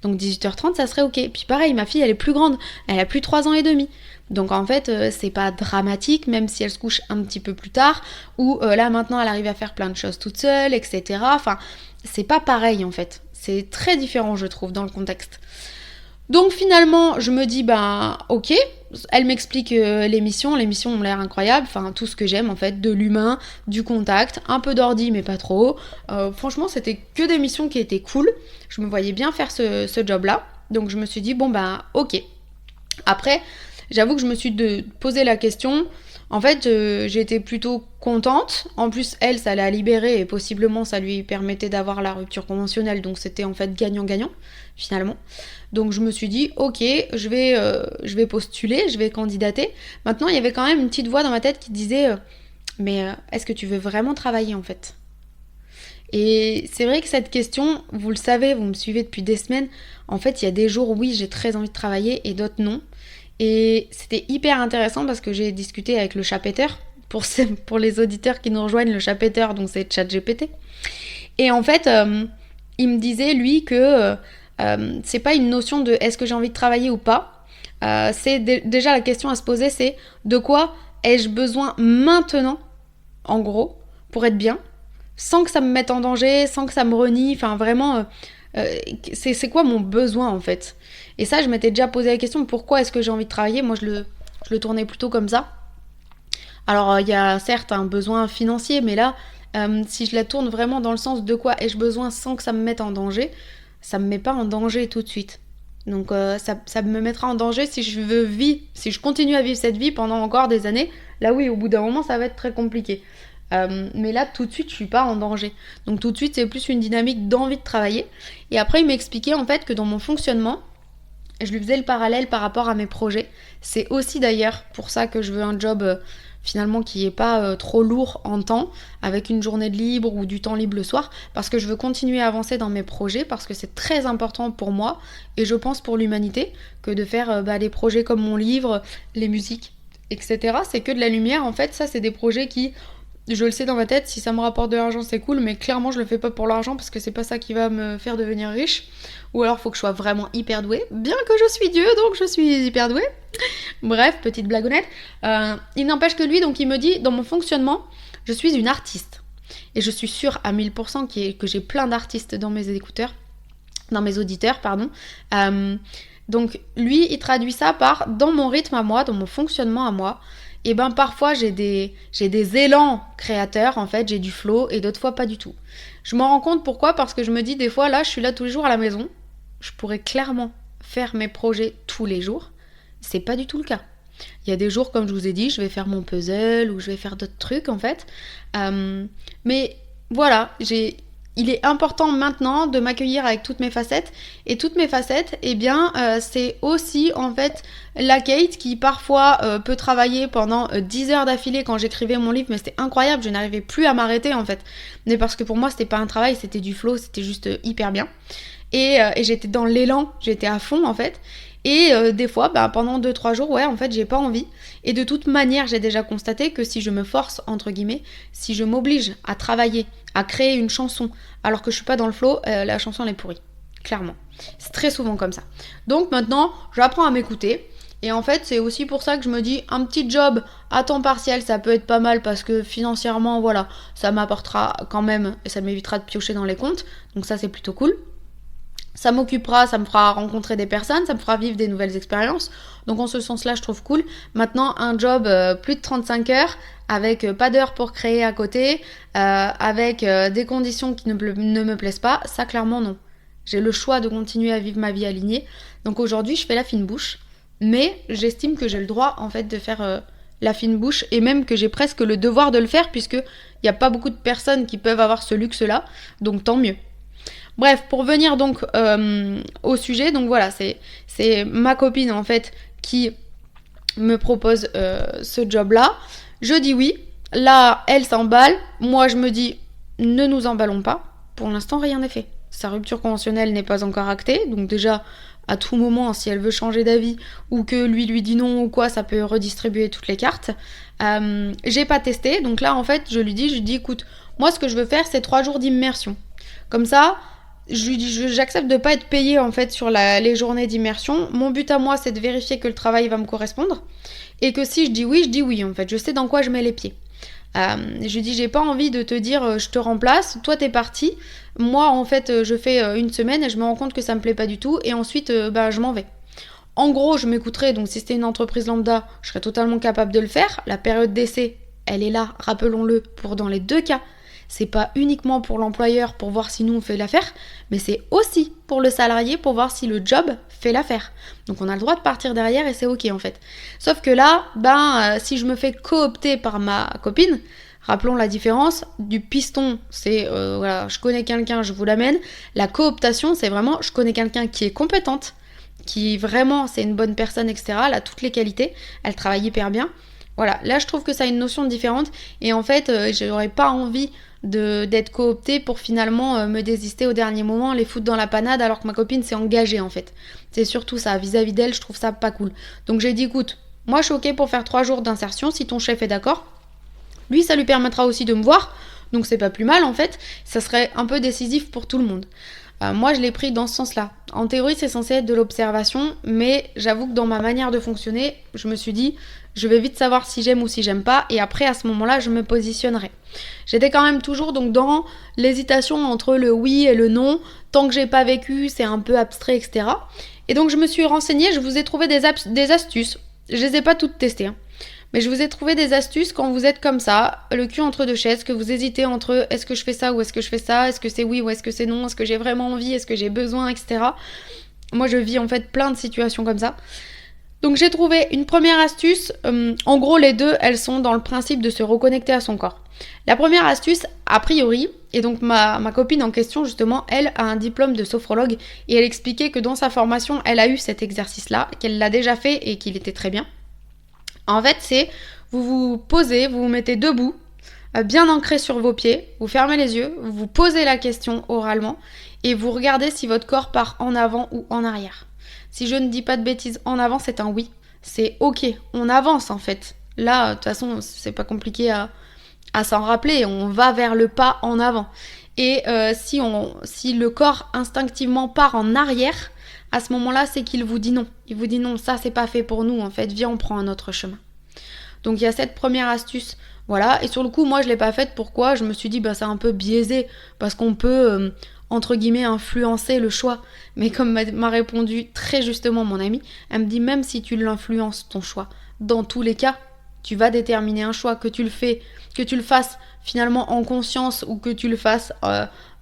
Donc 18h30, ça serait ok. Puis pareil, ma fille, elle est plus grande, elle a plus 3 ans et demi. Donc en fait, c'est pas dramatique, même si elle se couche un petit peu plus tard, ou là maintenant elle arrive à faire plein de choses toute seule, etc. Enfin, c'est pas pareil en fait. C'est très différent, je trouve, dans le contexte. Donc finalement, je me dis, ok, elle m'explique l'émission ont l'air incroyables, enfin tout ce que j'aime en fait, de l'humain, du contact, un peu d'ordi mais pas trop. Franchement, c'était que des missions qui étaient cool, je me voyais bien faire ce job-là, donc je me suis dit, ok. Après, j'avoue que je me suis posé la question. En fait, j'étais plutôt contente. En plus, elle, ça l'a libérée et possiblement ça lui permettait d'avoir la rupture conventionnelle. Donc c'était en fait gagnant-gagnant, finalement. Donc je me suis dit, ok, je vais postuler, je vais candidater. Maintenant, il y avait quand même une petite voix dans ma tête qui disait, mais est-ce que tu veux vraiment travailler en fait ? Et c'est vrai que cette question, vous le savez, vous me suivez depuis des semaines. En fait, il y a des jours, oui, j'ai très envie de travailler et d'autres non. Et c'était hyper intéressant parce que j'ai discuté avec le chapetteur, pour les auditeurs qui nous rejoignent, le chapetteur, donc c'est ChatGPT. Et en fait, il me disait, lui, que c'est pas une notion de est-ce que j'ai envie de travailler ou pas. C'est déjà la question à se poser, c'est de quoi ai-je besoin maintenant, en gros, pour être bien, sans que ça me mette en danger, sans que ça me renie, enfin vraiment... c'est quoi mon besoin en fait. Et ça, je m'étais déjà posé la question, pourquoi est-ce que j'ai envie de travailler ? Moi, je le tournais plutôt comme ça. Alors, il y a certes un besoin financier, mais là, si je la tourne vraiment dans le sens de quoi ai-je besoin sans que ça me mette en danger, ça me met pas en danger tout de suite. Donc, ça me mettra en danger si je continue à vivre cette vie pendant encore des années. Là, oui, au bout d'un moment, ça va être très compliqué. Mais là tout de suite je suis pas en danger, donc tout de suite c'est plus une dynamique d'envie de travailler. Et après il m'expliquait en fait que dans mon fonctionnement, je lui faisais le parallèle par rapport à mes projets. C'est aussi d'ailleurs pour ça que je veux un job finalement qui est pas trop lourd en temps, avec une journée de libre ou du temps libre le soir, parce que je veux continuer à avancer dans mes projets, parce que c'est très important pour moi et je pense pour l'humanité que de faire des projets comme mon livre, les musiques, etc. C'est que de la lumière en fait. Ça c'est des projets qui, je le sais dans ma tête, si ça me rapporte de l'argent c'est cool, mais clairement je le fais pas pour l'argent parce que c'est pas ça qui va me faire devenir riche. Ou alors faut que je sois vraiment hyper douée, bien que je suis Dieu donc je suis hyper douée. Bref, petite blagounette. Il n'empêche que lui, donc il me dit, dans mon fonctionnement, je suis une artiste. Et je suis sûre à 1000% que j'ai plein d'artistes dans mes auditeurs, pardon. Donc lui, il traduit ça par, dans mon rythme à moi, dans mon fonctionnement à moi, et parfois j'ai des élans créateurs, en fait, j'ai du flow, et d'autres fois pas du tout. Je m'en rends compte pourquoi, parce que je me dis des fois, là, je suis là tous les jours à la maison, je pourrais clairement faire mes projets tous les jours, c'est pas du tout le cas. Il y a des jours, comme je vous ai dit, je vais faire mon puzzle, ou je vais faire d'autres trucs, en fait. Mais voilà, il est important maintenant de m'accueillir avec toutes mes facettes. Et toutes mes facettes, c'est aussi en fait la Kate qui parfois peut travailler pendant 10 heures d'affilée quand j'écrivais mon livre, mais c'était incroyable, je n'arrivais plus à m'arrêter en fait. Mais parce que pour moi c'était pas un travail, c'était du flow, c'était juste hyper bien. Et j'étais dans l'élan, j'étais à fond en fait. Et des fois, pendant 2-3 jours, en fait, j'ai pas envie. Et de toute manière, j'ai déjà constaté que si je me force, entre guillemets, si je m'oblige à travailler, à créer une chanson, alors que je suis pas dans le flow, la chanson, elle est pourrie. Clairement. C'est très souvent comme ça. Donc maintenant, j'apprends à m'écouter. Et en fait, c'est aussi pour ça que je me dis, un petit job à temps partiel, ça peut être pas mal parce que financièrement, voilà, ça m'apportera quand même, et ça m'évitera de piocher dans les comptes. Donc ça, c'est plutôt cool. Ça m'occupera, ça me fera rencontrer des personnes, ça me fera vivre des nouvelles expériences. Donc en ce sens-là, je trouve cool. Maintenant, un job plus de 35 heures, avec pas d'heures pour créer à côté, avec des conditions qui ne me plaisent pas, ça clairement non. J'ai le choix de continuer à vivre ma vie alignée. Donc aujourd'hui, je fais la fine bouche, mais j'estime que j'ai le droit en fait de faire la fine bouche et même que j'ai presque le devoir de le faire puisque il n'y a pas beaucoup de personnes qui peuvent avoir ce luxe-là. Donc tant mieux. Bref, pour venir donc au sujet, donc voilà, c'est ma copine en fait qui me propose ce job-là. Je dis oui, là elle s'emballe, moi je me dis ne nous emballons pas, pour l'instant rien n'est fait. sa rupture conventionnelle n'est pas encore actée, donc déjà à tout moment, si elle veut changer d'avis ou que lui dit non ou quoi, ça peut redistribuer toutes les cartes. J'ai pas testé, donc là en fait je lui dis écoute, moi ce que je veux faire c'est 3 jours d'immersion. Comme ça, j'accepte de pas être payée en fait sur les journées d'immersion. Mon but à moi c'est de vérifier que le travail va me correspondre et que si je dis oui en fait, je sais dans quoi je mets les pieds. Je lui dis j'ai pas envie de te dire je te remplace, toi t'es parti, moi en fait je fais une semaine et je me rends compte que ça me plaît pas du tout et ensuite je m'en vais. En gros je m'écouterai, donc si c'était une entreprise lambda je serais totalement capable de le faire. La période d'essai elle est là, rappelons-le, pour dans les 2 cas. C'est pas uniquement pour l'employeur pour voir si nous on fait l'affaire, mais c'est aussi pour le salarié pour voir si le job fait l'affaire. Donc on a le droit de partir derrière et c'est ok en fait. Sauf que là, si je me fais coopter par ma copine, rappelons la différence, du piston c'est je connais quelqu'un, je vous l'amène. La cooptation c'est vraiment je connais quelqu'un qui est compétente, qui vraiment c'est une bonne personne, etc. Elle a toutes les qualités, elle travaille hyper bien. Voilà, là je trouve que ça a une notion différente et en fait j'aurais pas envie d'être cooptée pour finalement me désister au dernier moment, les foutre dans la panade alors que ma copine s'est engagée en fait. C'est surtout ça, vis-à-vis d'elle, je trouve ça pas cool. Donc j'ai dit écoute, moi je suis ok pour faire 3 jours d'insertion si ton chef est d'accord. Lui ça lui permettra aussi de me voir, donc c'est pas plus mal en fait, ça serait un peu décisif pour tout le monde. Moi je l'ai pris dans ce sens-là. En théorie c'est censé être de l'observation, mais j'avoue que dans ma manière de fonctionner, je me suis dit je vais vite savoir si j'aime ou si j'aime pas et après à ce moment-là je me positionnerai. J'étais quand même toujours donc dans l'hésitation entre le oui et le non, tant que j'ai pas vécu c'est un peu abstrait, etc. Et donc je me suis renseignée, je vous ai trouvé des astuces, je les ai pas toutes testées, mais je vous ai trouvé des astuces quand vous êtes comme ça, le cul entre 2 chaises, que vous hésitez entre est-ce que je fais ça ou est-ce que je fais ça, est-ce que c'est oui ou est-ce que c'est non, est-ce que j'ai vraiment envie, est-ce que j'ai besoin, etc. Moi je vis en fait plein de situations comme ça. Donc j'ai trouvé une première astuce, en gros les deux elles sont dans le principe de se reconnecter à son corps. La première astuce, a priori, et donc ma copine en question justement, elle a un diplôme de sophrologue et elle expliquait que dans sa formation elle a eu cet exercice-là, qu'elle l'a déjà fait et qu'il était très bien. En fait c'est, vous vous posez, vous vous mettez debout, bien ancré sur vos pieds, vous fermez les yeux, vous posez la question oralement et vous regardez si votre corps part en avant ou en arrière. Si je ne dis pas de bêtises, en avant c'est un oui. C'est ok, on avance en fait. Là, de toute façon, c'est pas compliqué à s'en rappeler, on va vers le pas en avant. Et si le corps instinctivement part en arrière, à ce moment-là, c'est qu'il vous dit non. Il vous dit non, ça c'est pas fait pour nous en fait, viens on prend un autre chemin. Donc il y a cette première astuce, voilà. Et sur le coup, moi je l'ai pas faite, pourquoi ? Je me suis dit c'est un peu biaisé, parce qu'on peut... entre guillemets, influencer le choix. Mais comme m'a répondu très justement mon amie, elle me dit même si tu l'influences ton choix, dans tous les cas, tu vas déterminer un choix, que tu le fasses finalement en conscience ou que tu le fasses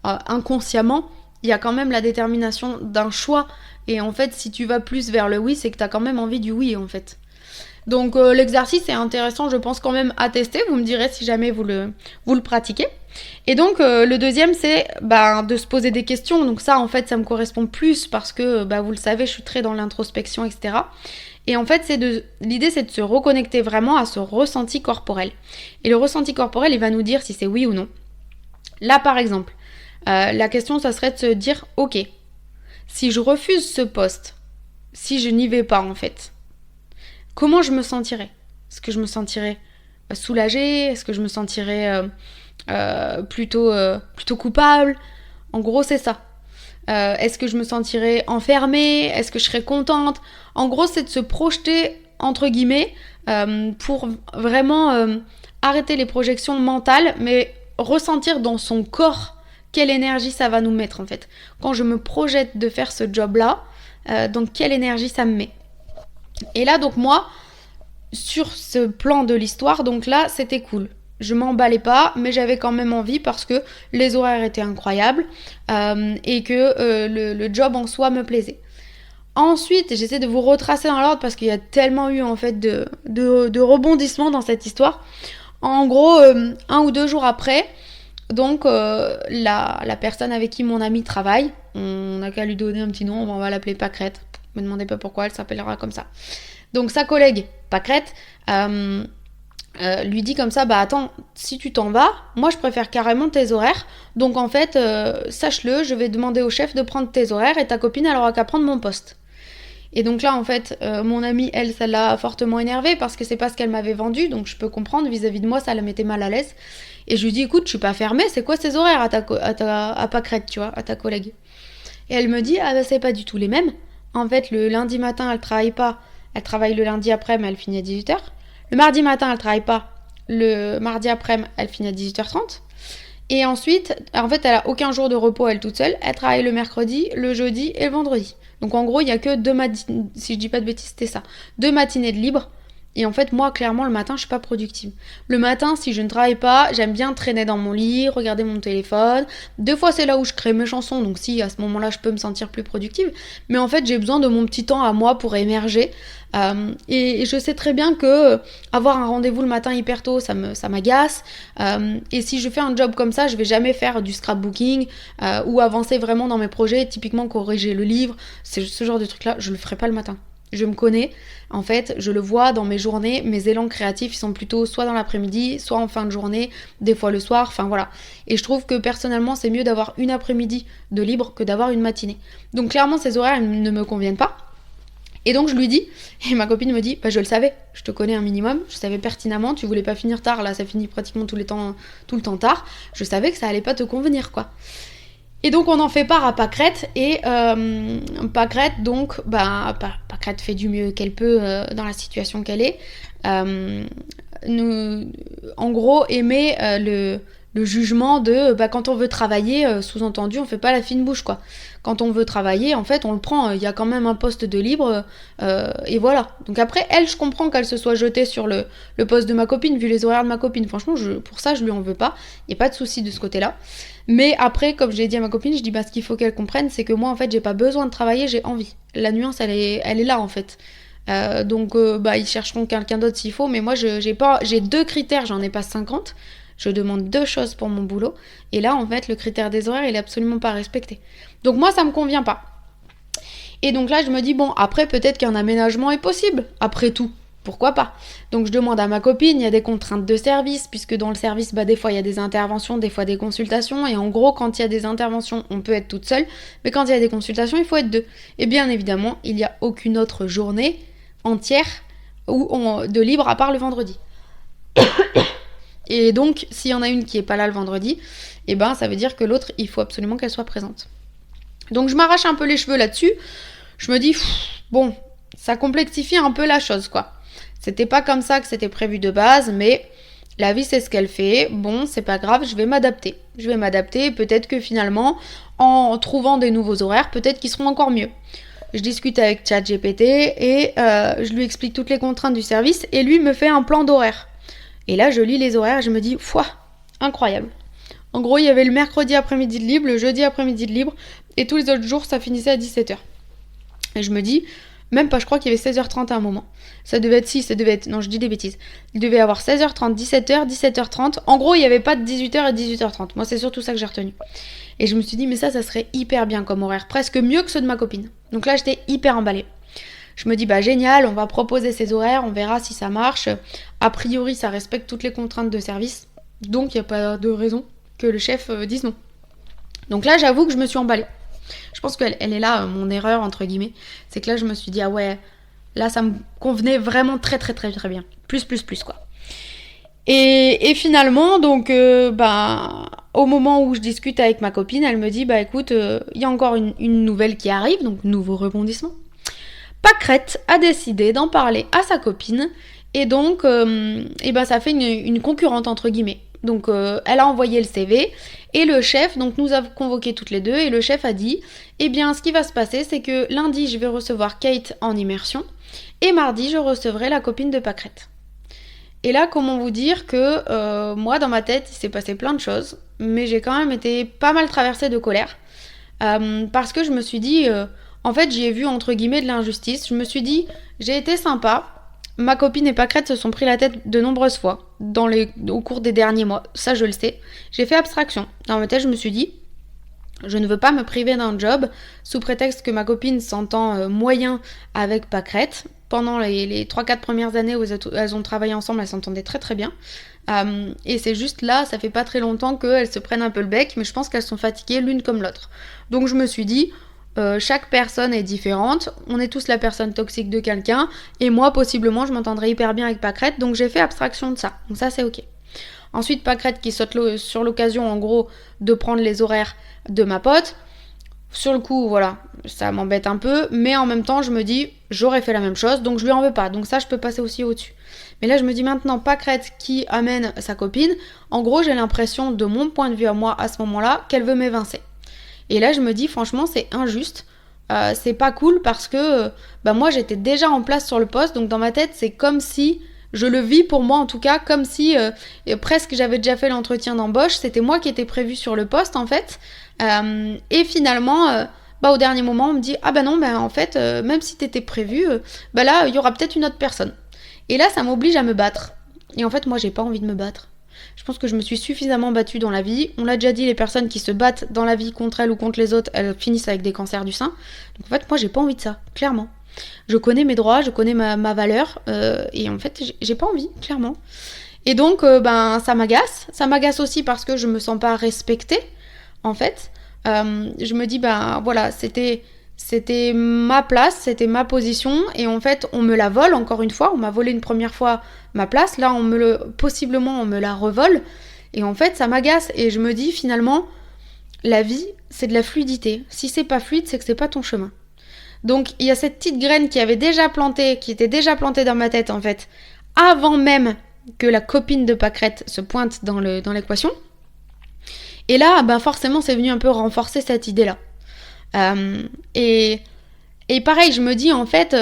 inconsciemment, il y a quand même la détermination d'un choix. Et en fait, si tu vas plus vers le oui, c'est que tu as quand même envie du oui en fait. Donc l'exercice est intéressant, je pense quand même à tester. Vous me direz si jamais vous le pratiquez. Et donc le deuxième c'est de se poser des questions. Donc ça en fait ça me correspond plus parce que vous le savez je suis très dans l'introspection, etc. Et en fait l'idée c'est de se reconnecter vraiment à ce ressenti corporel. Et le ressenti corporel il va nous dire si c'est oui ou non. Là par exemple la question ça serait de se dire ok, si je refuse ce poste, si je n'y vais pas en fait, comment je me sentirais ? Est-ce que je me sentirais soulagée ? Est-ce que je me sentirais plutôt coupable ? En gros, c'est ça. Est-ce que je me sentirais enfermée ? Est-ce que je serais contente ? En gros, c'est de se projeter, entre guillemets, pour vraiment arrêter les projections mentales, mais ressentir dans son corps quelle énergie ça va nous mettre, en fait. Quand je me projette de faire ce job-là, donc quelle énergie ça me met ? Et là donc moi, sur ce plan de l'histoire, donc là c'était cool. Je m'emballais pas, mais j'avais quand même envie parce que les horaires étaient incroyables et que le job en soi me plaisait. Ensuite, j'essaie de vous retracer dans l'ordre parce qu'il y a tellement eu en fait de rebondissements dans cette histoire. En gros, 1 ou 2 jours après, donc la personne avec qui mon ami travaille, on n'a qu'à lui donner un petit nom, on va l'appeler Pâquerette. Me demandez pas pourquoi, elle s'appellera comme ça. Donc sa collègue Pâquerette lui dit comme ça, bah attends, si tu t'en vas, moi je préfère carrément tes horaires, donc en fait, sache-le, je vais demander au chef de prendre tes horaires et ta copine elle aura qu'à prendre mon poste. Et donc là, en fait, mon amie, elle, ça l'a fortement énervée parce que c'est pas ce qu'elle m'avait vendu, donc je peux comprendre, vis-à-vis de moi, ça la mettait mal à l'aise. Et je lui dis, écoute, je suis pas fermée, c'est quoi ces horaires à Pâquerette, tu vois, à ta collègue? Et elle me dit, ah bah c'est pas du tout les mêmes. En fait, le lundi matin, elle travaille pas, elle travaille le lundi après, mais elle finit à 18h. Le mardi matin, elle travaille pas, le mardi après, elle finit à 18h30. Et ensuite, en fait, elle a aucun jour de repos, elle toute seule. Elle travaille le mercredi, le jeudi et le vendredi. Donc en gros, il y a que 2 matinées, si je dis pas de bêtises, c'était ça. 2 matinées de libre. Et en fait, moi, clairement, le matin, je suis pas productive. Le matin, si je ne travaille pas, j'aime bien traîner dans mon lit, regarder mon téléphone. Des fois, c'est là où je crée mes chansons. Donc si, à ce moment-là, je peux me sentir plus productive. Mais en fait, j'ai besoin de mon petit temps à moi pour émerger. Et je sais très bien que avoir un rendez-vous le matin hyper tôt, ça m'agace. Et si je fais un job comme ça, je vais jamais faire du scrapbooking ou avancer vraiment dans mes projets. Typiquement, corriger le livre. C'est ce genre de truc-là, je le ferai pas le matin. Je me connais, en fait, je le vois dans mes journées, mes élans créatifs, ils sont plutôt soit dans l'après-midi, soit en fin de journée, des fois le soir, enfin voilà. Et je trouve que personnellement, c'est mieux d'avoir une après-midi de libre que d'avoir une matinée. Donc clairement, ces horaires ne me conviennent pas. Et donc je lui dis, et ma copine me dit, bah je le savais, je te connais un minimum, je savais pertinemment, tu voulais pas finir tard, là ça finit pratiquement tout le temps tard, je savais que ça allait pas te convenir quoi. Et donc on en fait part à Pâquerette et Pâquerette donc Pâquerette fait du mieux qu'elle peut dans la situation qu'elle est. En gros aimer le jugement de quand on veut travailler, sous-entendu on fait pas la fine bouche quoi. Quand on veut travailler en fait on le prend, il y a quand même un poste de libre et voilà. Donc après elle je comprends qu'elle se soit jetée sur le poste de ma copine vu les horaires de ma copine. Franchement pour ça je lui en veux pas, il n'y a pas de souci de ce côté là. Mais après, comme j'ai dit à ma copine, je dis ce qu'il faut qu'elle comprenne, c'est que moi en fait j'ai pas besoin de travailler, j'ai envie. La nuance elle est là en fait. Donc ils chercheront quelqu'un d'autre s'il faut, mais moi j'ai 2 critères, j'en ai pas 50. Je demande 2 choses pour mon boulot, et là en fait le critère des horaires il est absolument pas respecté. Donc moi ça me convient pas. Et donc là je me dis bon après peut-être qu'un aménagement est possible, après tout. Pourquoi pas? Donc je demande à ma copine, il y a des contraintes de service, puisque dans le service, des fois il y a des interventions, des fois des consultations, et en gros quand il y a des interventions, on peut être toute seule, mais quand il y a des consultations, il faut être 2. Et bien évidemment, il n'y a aucune autre journée entière de libre à part le vendredi. Et donc, s'il y en a une qui est pas là le vendredi, ça veut dire que l'autre, il faut absolument qu'elle soit présente. Donc je m'arrache un peu les cheveux là-dessus, je me dis, bon, ça complexifie un peu la chose quoi. C'était pas comme ça que c'était prévu de base, mais la vie c'est ce qu'elle fait. Bon, c'est pas grave, je vais m'adapter. Peut-être que finalement, en trouvant des nouveaux horaires, peut-être qu'ils seront encore mieux. Je discute avec ChatGPT et je lui explique toutes les contraintes du service et lui me fait un plan d'horaire. Et là, je lis les horaires et je me dis, incroyable. En gros, il y avait le mercredi après-midi de libre, le jeudi après-midi de libre, et tous les autres jours, ça finissait à 17h. Et je me dis, même pas, je crois qu'il y avait 16h30 à un moment. Non, je dis des bêtises. Il devait y avoir 16h30, 17h, 17h30. En gros, il n'y avait pas de 18h et 18h30. Moi, c'est surtout ça que j'ai retenu. Et je me suis dit, mais ça serait hyper bien comme horaire. Presque mieux que ceux de ma copine. Donc là, j'étais hyper emballée. Je me dis, génial, on va proposer ces horaires, on verra si ça marche. A priori, ça respecte toutes les contraintes de service. Donc, il n'y a pas de raison que le chef dise non. Donc là, j'avoue que je me suis emballée. Je pense qu'elle est là, mon erreur, entre guillemets. C'est que là, je me suis dit, ah ouais, là, ça me convenait vraiment très, très, très, très bien. Plus, quoi. Et finalement, donc, au moment où je discute avec ma copine, elle me dit, écoute, il y a encore une nouvelle qui arrive, donc nouveau rebondissement. Pâquerette a décidé d'en parler à sa copine, et donc, ça fait une concurrente, entre guillemets. Donc elle a envoyé le CV et le chef, donc nous avons convoqué toutes les deux et le chef a dit ce qui va se passer c'est que lundi je vais recevoir Kate en immersion et mardi je recevrai la copine de Pâquerette. Et là comment vous dire que moi dans ma tête il s'est passé plein de choses mais j'ai quand même été pas mal traversée de colère parce que je me suis dit en fait j'y ai vu entre guillemets de l'injustice. Je me suis dit j'ai été sympa. Ma copine et Pâquerette se sont pris la tête de nombreuses fois au cours des derniers mois, ça je le sais. J'ai fait abstraction. Dans ma tête, je me suis dit, je ne veux pas me priver d'un job sous prétexte que ma copine s'entend moyen avec Pâquerette. pendant les 3-4 premières années où elles ont travaillé ensemble, elles s'entendaient très très bien. Et c'est juste là, ça fait pas très longtemps qu'elles se prennent un peu le bec, mais je pense qu'elles sont fatiguées l'une comme l'autre. Donc je me suis dit, chaque personne est différente, on est tous la personne toxique de quelqu'un, et moi possiblement je m'entendrais hyper bien avec Pâquerette, donc j'ai fait abstraction de ça, donc ça c'est ok. Ensuite Pâquerette qui saute sur l'occasion en gros de prendre les horaires de ma pote. Sur le coup, voilà, ça m'embête un peu, mais en même temps, je me dis, j'aurais fait la même chose, donc je lui en veux pas. Donc ça, je peux passer aussi au-dessus. Mais là, je me dis maintenant, Pâquerette qui amène sa copine, en gros, j'ai l'impression, de mon point de vue à moi, à ce moment-là, qu'elle veut m'évincer. Et là, je me dis, franchement, c'est injuste. C'est pas cool parce que moi, j'étais déjà en place sur le poste, donc dans ma tête, c'est comme si... Je le vis pour moi en tout cas comme si presque j'avais déjà fait l'entretien d'embauche, c'était moi qui étais prévue sur le poste en fait. Et finalement, au dernier moment, on me dit « Ah bah non, en fait, même si t'étais prévue, là, il y aura peut-être une autre personne. » Et là, ça m'oblige à me battre. Et en fait, moi, j'ai pas envie de me battre. Je pense que je me suis suffisamment battue dans la vie. On l'a déjà dit, les personnes qui se battent dans la vie contre elles ou contre les autres, elles finissent avec des cancers du sein. Donc en fait, moi, j'ai pas envie de ça, clairement. Je connais mes droits, je connais ma valeur, et en fait, j'ai pas envie, clairement. Et donc, ça m'agace. Ça m'agace aussi parce que je me sens pas respectée, en fait. Je me dis, voilà, c'était ma place, c'était ma position, et en fait, on me la vole, encore une fois. On m'a volé une première fois ma place, là, possiblement, on me la revole. Et en fait, ça m'agace, et je me dis, finalement, la vie, c'est de la fluidité. Si c'est pas fluide, c'est que c'est pas ton chemin. Donc, il y a cette petite graine qui était déjà plantée dans ma tête, en fait, avant même que la copine de Pâquerette se pointe dans l'équation. Et là, forcément, c'est venu un peu renforcer cette idée-là. Et pareil, je me dis, en fait,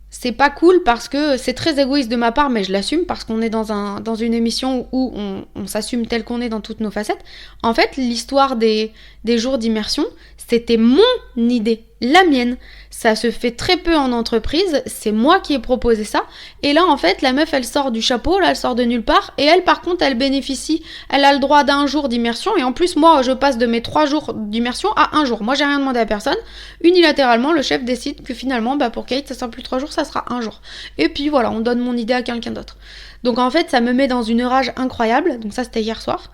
c'est pas cool parce que c'est très égoïste de ma part, mais je l'assume parce qu'on est dans une émission où on s'assume tel qu'on est dans toutes nos facettes. En fait, l'histoire des jours d'immersion, c'était mon idée, la mienne. Ça se fait très peu en entreprise, c'est moi qui ai proposé ça. Et là, en fait, la meuf, elle sort du chapeau, là, elle sort de nulle part. Et elle, par contre, elle bénéficie, elle a le droit d'1 jour d'immersion. Et en plus, moi, je passe de mes 3 jours d'immersion à 1 jour. Moi, j'ai rien demandé à personne. Unilatéralement, le chef décide que finalement, pour Kate, ça sera plus 3 jours, ça sera 1 jour. Et puis voilà, on donne mon idée à quelqu'un d'autre. Donc en fait, ça me met dans une rage incroyable. Donc ça, c'était hier soir.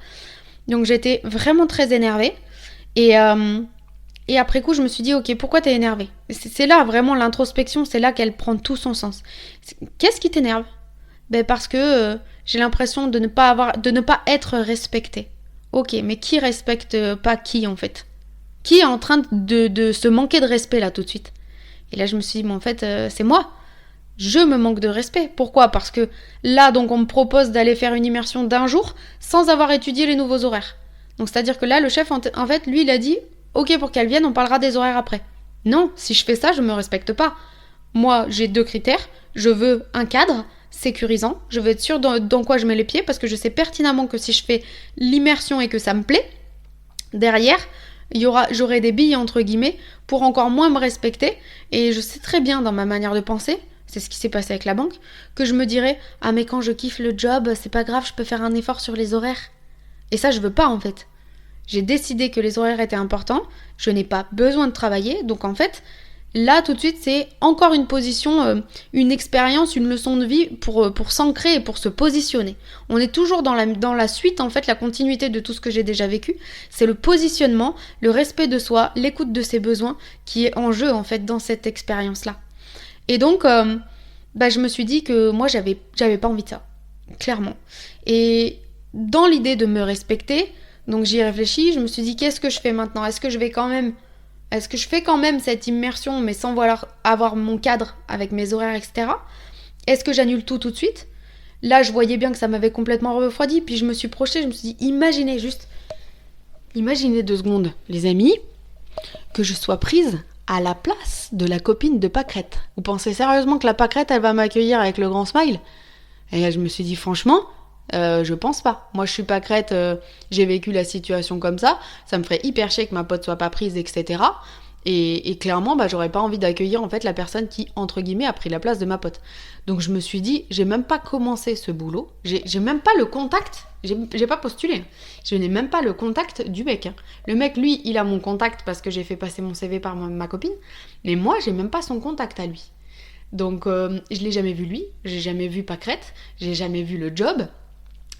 Donc j'étais vraiment très énervée. Et après coup, je me suis dit, ok, pourquoi t'es énervée ? C'est là vraiment l'introspection, c'est là qu'elle prend tout son sens. Qu'est-ce qui t'énerve ? Parce que j'ai l'impression de ne pas être respectée. Ok, mais qui respecte pas qui en fait ? Qui est en train de se manquer de respect là tout de suite ? Et là, je me suis dit, mais en fait, c'est moi. Je me manque de respect. Pourquoi ? Parce que là, donc, on me propose d'aller faire une immersion d'1 jour sans avoir étudié les nouveaux horaires. Donc, c'est-à-dire que là, le chef, en fait, lui, il a dit... Ok, pour qu'elle vienne, on parlera des horaires après. Non, si je fais ça, je me respecte pas. Moi, j'ai 2 critères. Je veux un cadre sécurisant. Je veux être sûre dans quoi je mets les pieds parce que je sais pertinemment que si je fais l'immersion et que ça me plaît, derrière, j'aurai des billes entre guillemets pour encore moins me respecter. Et je sais très bien dans ma manière de penser, c'est ce qui s'est passé avec la banque, que je me dirais « Ah mais quand je kiffe le job, c'est pas grave, je peux faire un effort sur les horaires. » Et ça, je veux pas en fait. J'ai décidé que les horaires étaient importants, je n'ai pas besoin de travailler, donc en fait, là tout de suite c'est encore une position, une expérience, une leçon de vie pour s'ancrer et pour se positionner. On est toujours dans la suite en fait, la continuité de tout ce que j'ai déjà vécu, c'est le positionnement, le respect de soi, l'écoute de ses besoins qui est en jeu en fait dans cette expérience-là. Et donc, je me suis dit que moi j'avais pas envie de ça, clairement. Et dans l'idée de me respecter, donc j'y ai réfléchi, je me suis dit qu'est-ce que je fais maintenant ? Est-ce que je fais quand même cette immersion mais sans avoir mon cadre avec mes horaires, etc. Est-ce que j'annule tout de suite ? Là je voyais bien que ça m'avait complètement refroidi, puis je me suis projetée, je me suis dit imaginez 2 secondes les amis, que je sois prise à la place de la copine de Pâquerette. Vous pensez sérieusement que la Pâquerette elle va m'accueillir avec le grand smile ? Et là je me suis dit franchement... je pense pas. Moi, je suis Pâquerette, j'ai vécu la situation comme ça. Ça me ferait hyper chier que ma pote soit pas prise, etc. Et clairement, j'aurais pas envie d'accueillir en fait la personne qui, entre guillemets, a pris la place de ma pote. Donc je me suis dit, j'ai même pas commencé ce boulot. J'ai même pas le contact. J'ai pas postulé. Je n'ai même pas le contact du mec. Le mec, lui, il a mon contact parce que j'ai fait passer mon CV par ma copine. Mais moi, j'ai même pas son contact à lui. Donc je l'ai jamais vu lui, j'ai jamais vu Pâquerette, j'ai jamais vu le job.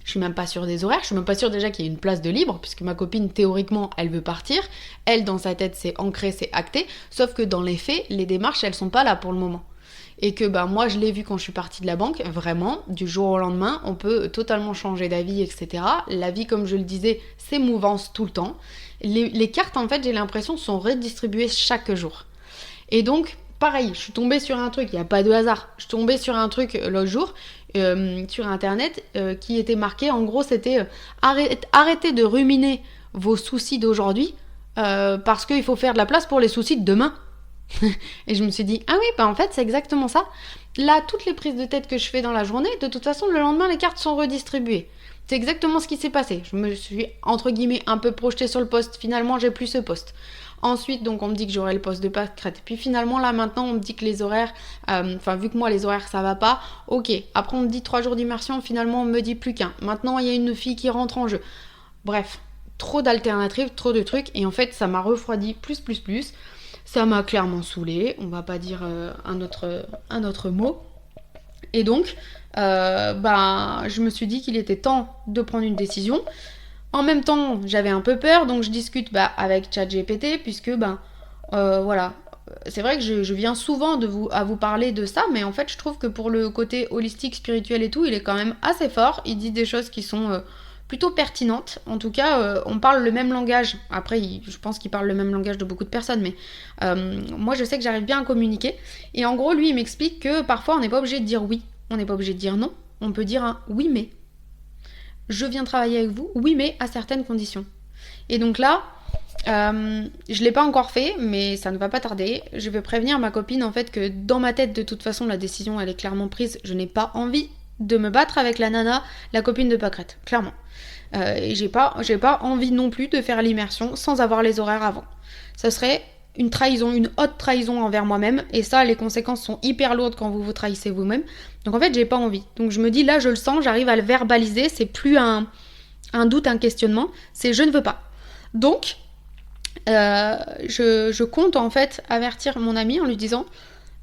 Je suis même pas sûre des horaires, je suis même pas sûre déjà qu'il y ait une place de libre, puisque ma copine, théoriquement, elle veut partir. Elle, dans sa tête, c'est ancré, c'est acté. Sauf que dans les faits, les démarches, elles sont pas là pour le moment. Et que moi, je l'ai vu quand je suis partie de la banque, vraiment, du jour au lendemain, on peut totalement changer d'avis, etc. La vie, comme je le disais, c'est mouvance tout le temps. Les cartes, en fait, j'ai l'impression, sont redistribuées chaque jour. Et donc, pareil, je suis tombée sur un truc, il n'y a pas de hasard. Je suis tombée sur un truc l'autre jour, sur internet, qui était marqué, en gros, c'était arrêtez de ruminer vos soucis d'aujourd'hui, parce qu'il faut faire de la place pour les soucis de demain. Et je me suis dit, ah oui, en fait, c'est exactement ça. Là, toutes les prises de tête que je fais dans la journée, de toute façon, le lendemain, les cartes sont redistribuées. C'est exactement ce qui s'est passé. Je me suis, entre guillemets, un peu projetée sur le poste. Finalement, j'ai plus ce poste. Ensuite, donc, on me dit que j'aurai le poste de Pâquerette. Puis finalement, là, maintenant, on me dit que les horaires... vu que moi, les horaires, ça va pas. Ok. Après, on me dit 3 jours d'immersion. Finalement, on me dit plus qu'un. Maintenant, il y a une fille qui rentre en jeu. Bref, trop d'alternatives, trop de trucs. Et en fait, ça m'a refroidi plus. Ça m'a clairement saoulée. On va pas dire un autre mot. Et donc, je me suis dit qu'il était temps de prendre une décision. En même temps, j'avais un peu peur, donc je discute avec ChatGPT, puisque voilà. C'est vrai que je viens souvent à vous parler de ça, mais en fait, je trouve que pour le côté holistique, spirituel et tout, il est quand même assez fort. Il dit des choses qui sont plutôt pertinentes. En tout cas, on parle le même langage. Après, je pense qu'il parle le même langage de beaucoup de personnes, mais moi, je sais que j'arrive bien à communiquer. Et en gros, lui, il m'explique que parfois, on n'est pas obligé de dire oui, on n'est pas obligé de dire non. On peut dire un oui, mais. Je viens travailler avec vous, oui, mais à certaines conditions. Et donc là, je l'ai pas encore fait, mais ça ne va pas tarder. Je vais prévenir ma copine en fait que dans ma tête, de toute façon, la décision elle est clairement prise. Je n'ai pas envie de me battre avec la nana, la copine de Pâquerette, clairement. Et j'ai pas envie non plus de faire l'immersion sans avoir les horaires avant. Ça serait une trahison, une haute trahison envers moi-même, et ça, les conséquences sont hyper lourdes quand vous vous trahissez vous-même. Donc en fait, j'ai pas envie. Donc je me dis, là, je le sens, j'arrive à le verbaliser, c'est plus un doute, un questionnement, c'est je ne veux pas. Donc, je compte en fait avertir mon ami en lui disant,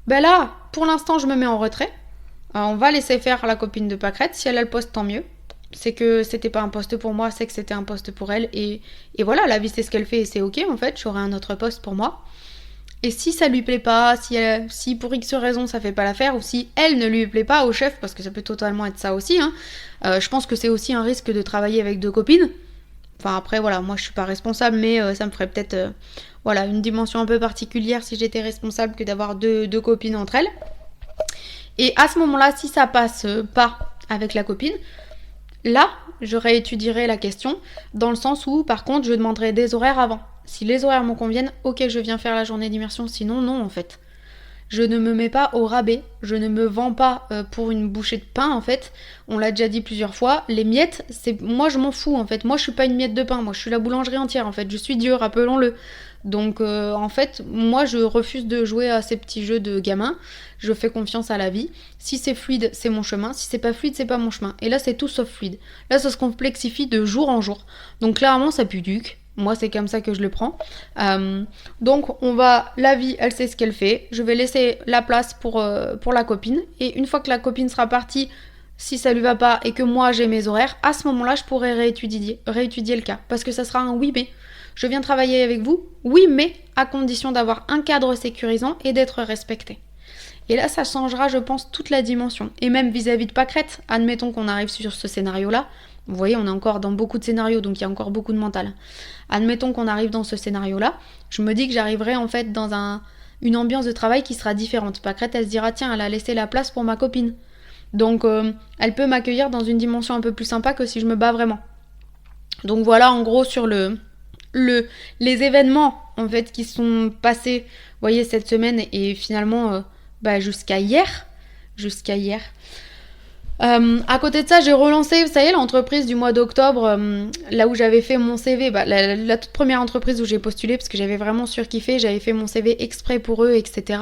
là, pour l'instant, je me mets en retrait, on va laisser faire la copine de Pâquerette, si elle a le poste, tant mieux. C'est que c'était pas un poste pour moi, c'est que c'était un poste pour elle, et voilà, la vie c'est ce qu'elle fait et c'est ok en fait, j'aurai un autre poste pour moi. Et si ça lui plaît pas, si pour X raison ça fait pas l'affaire, ou si elle ne lui plaît pas au chef, parce que ça peut totalement être ça aussi, je pense que c'est aussi un risque de travailler avec 2 copines. Enfin après voilà, moi je suis pas responsable, mais ça me ferait peut-être une dimension un peu particulière si j'étais responsable que d'avoir deux copines entre elles. Et à ce moment-là, si ça passe pas avec la copine, là, je réétudierai la question, dans le sens où, par contre, je demanderai des horaires avant. Si les horaires me conviennent, ok, je viens faire la journée d'immersion, sinon, non, en fait. Je ne me mets pas au rabais, je ne me vends pas pour une bouchée de pain, en fait. On l'a déjà dit plusieurs fois, les miettes, moi, je m'en fous, en fait. Moi, je suis pas une miette de pain, moi, je suis la boulangerie entière, en fait. Je suis Dieu, rappelons-le. Donc, en fait, moi, je refuse de jouer à ces petits jeux de gamins. Je fais confiance à la vie. Si c'est fluide, c'est mon chemin. Si c'est pas fluide, c'est pas mon chemin. Et là, c'est tout sauf fluide. Là, ça se complexifie de jour en jour. Donc, clairement, ça pue duc. Moi, c'est comme ça que je le prends. Donc, la vie, elle sait ce qu'elle fait. Je vais laisser la place pour la copine. Et une fois que la copine sera partie, si ça lui va pas et que moi, j'ai mes horaires, à ce moment-là, je pourrai réétudier le cas. Parce que ça sera un oui, mais. Je viens travailler avec vous, oui, mais à condition d'avoir un cadre sécurisant et d'être respecté. Et là, ça changera, je pense, toute la dimension. Et même vis-à-vis de Pâquerette, admettons qu'on arrive sur ce scénario-là. Vous voyez, on est encore dans beaucoup de scénarios, donc il y a encore beaucoup de mental. Admettons qu'on arrive dans ce scénario-là. Je me dis que j'arriverai en fait dans une ambiance de travail qui sera différente. Pâquerette, elle se dira, tiens, elle a laissé la place pour ma copine. Donc, elle peut m'accueillir dans une dimension un peu plus sympa que si je me bats vraiment. Donc voilà, en gros, sur les événements en fait qui sont passés, vous voyez, cette semaine et finalement jusqu'à hier. À côté de ça, j'ai relancé, vous savez, l'entreprise du mois d'octobre, là où j'avais fait mon CV, la toute première entreprise où j'ai postulé parce que j'avais vraiment surkiffé, j'avais fait mon CV exprès pour eux, etc.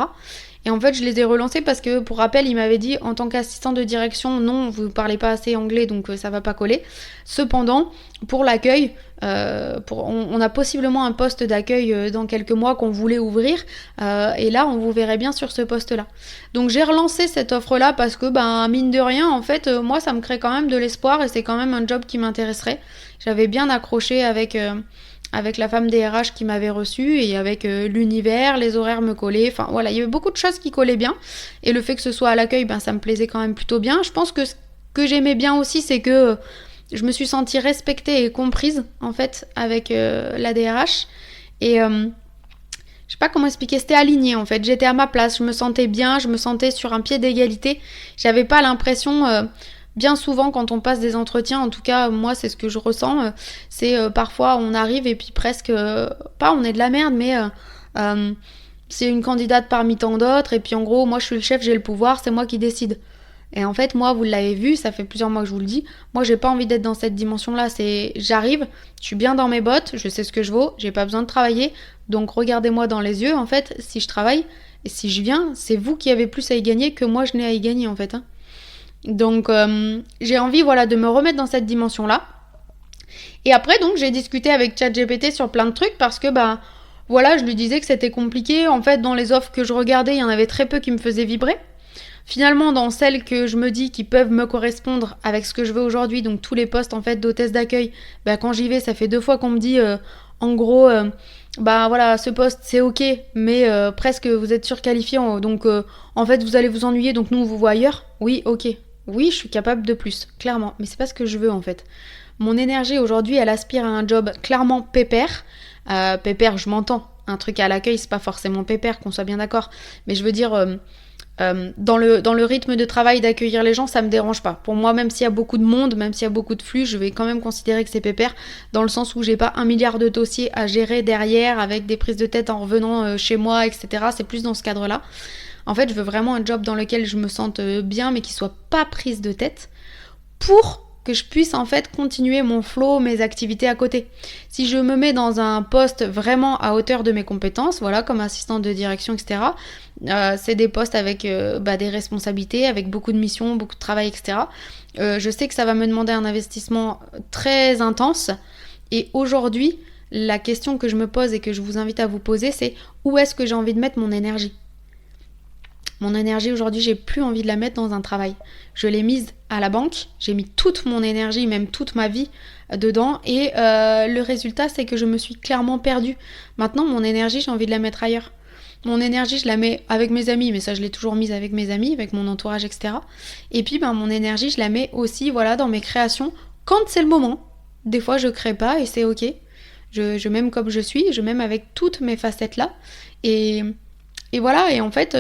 Et en fait, je les ai relancés parce que, pour rappel, il m'avait dit, en tant qu'assistant de direction, non, vous parlez pas assez anglais, donc ça va pas coller. Cependant, pour l'accueil, on a possiblement un poste d'accueil dans quelques mois qu'on voulait ouvrir, et là, on vous verrait bien sur ce poste-là. Donc, j'ai relancé cette offre-là parce que, mine de rien, en fait, moi, ça me crée quand même de l'espoir et c'est quand même un job qui m'intéresserait. J'avais bien accroché avec la femme des RH qui m'avait reçue et avec l'univers, les horaires me collaient. Enfin, voilà, il y avait beaucoup de choses qui collaient bien. Et le fait que ce soit à l'accueil, ça me plaisait quand même plutôt bien. Je pense que ce que j'aimais bien aussi, c'est que je me suis sentie respectée et comprise, en fait, avec la DRH. Et je sais pas comment expliquer, c'était aligné, en fait. J'étais à ma place, je me sentais bien, je me sentais sur un pied d'égalité. J'avais pas l'impression... Bien souvent, quand on passe des entretiens, en tout cas, moi, c'est ce que je ressens, c'est parfois on arrive et puis presque, pas on est de la merde, mais c'est une candidate parmi tant d'autres, et puis en gros, moi je suis le chef, j'ai le pouvoir, c'est moi qui décide. Et en fait, moi, vous l'avez vu, ça fait plusieurs mois que je vous le dis, moi j'ai pas envie d'être dans cette dimension-là, j'arrive, je suis bien dans mes bottes, je sais ce que je vaux, j'ai pas besoin de travailler, donc regardez-moi dans les yeux, en fait, si je travaille, et si je viens, c'est vous qui avez plus à y gagner que moi je n'ai à y gagner, en fait, hein. Donc j'ai envie de me remettre dans cette dimension-là. Et après donc j'ai discuté avec ChatGPT sur plein de trucs parce que je lui disais que c'était compliqué. En fait, dans les offres que je regardais, il y en avait très peu qui me faisaient vibrer. Finalement, dans celles que je me dis qui peuvent me correspondre avec ce que je veux aujourd'hui, donc tous les postes en fait d'hôtesse d'accueil, quand j'y vais, ça fait 2 fois qu'on me dit en gros ce poste c'est ok, mais presque vous êtes surqualifié, donc en fait vous allez vous ennuyer, donc nous on vous voit ailleurs. Oui, ok. Oui, je suis capable de plus, clairement, mais c'est pas ce que je veux en fait. Mon énergie aujourd'hui, elle aspire à un job clairement pépère. Pépère, je m'entends. Un truc à l'accueil, c'est pas forcément pépère, qu'on soit bien d'accord. Mais je veux dire, dans le rythme de travail d'accueillir les gens, ça me dérange pas. Pour moi, même s'il y a beaucoup de monde, même s'il y a beaucoup de flux, je vais quand même considérer que c'est pépère, dans le sens où j'ai pas 1 milliard de dossiers à gérer derrière, avec des prises de tête en revenant chez moi, etc. C'est plus dans ce cadre-là. En fait, je veux vraiment un job dans lequel je me sente bien, mais qui soit pas prise de tête, pour que je puisse en fait continuer mon flow, mes activités à côté. Si je me mets dans un poste vraiment à hauteur de mes compétences, comme assistante de direction, etc., c'est des postes avec des responsabilités, avec beaucoup de missions, beaucoup de travail, etc. Je sais que ça va me demander un investissement très intense. Et aujourd'hui, la question que je me pose et que je vous invite à vous poser, c'est où est-ce que j'ai envie de mettre mon énergie ? Mon énergie aujourd'hui, j'ai plus envie de la mettre dans un travail. Je l'ai mise à la banque, j'ai mis toute mon énergie, même toute ma vie dedans, et le résultat, c'est que je me suis clairement perdue. Maintenant, mon énergie, j'ai envie de la mettre ailleurs. Mon énergie, je la mets avec mes amis, mais ça, je l'ai toujours mise avec mes amis, avec mon entourage, etc. Et puis, mon énergie, je la mets aussi, dans mes créations, quand c'est le moment. Des fois, je crée pas, et c'est ok. Je m'aime comme je suis, je m'aime avec toutes mes facettes-là, et voilà, et en fait,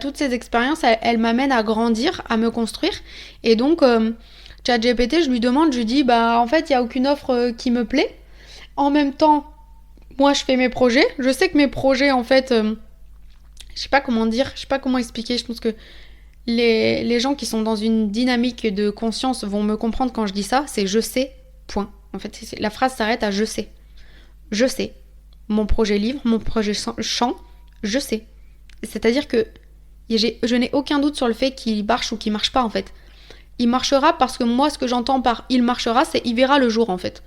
toutes ces expériences, elles m'amènent à grandir, à me construire. Et donc, ChatGPT, je lui dis, en fait, il n'y a aucune offre qui me plaît. En même temps, moi, je fais mes projets. Je sais que mes projets, en fait, je sais pas comment dire, je sais pas comment expliquer. Je pense que les gens qui sont dans une dynamique de conscience vont me comprendre quand je dis ça. C'est je sais, point. En fait, la phrase s'arrête à je sais. Je sais. Mon projet livre, mon projet chant, je sais. C'est-à-dire que je n'ai aucun doute sur le fait qu'il marche ou qu'il marche pas en fait. Il marchera parce que moi, ce que j'entends par il marchera, c'est il verra le jour en fait.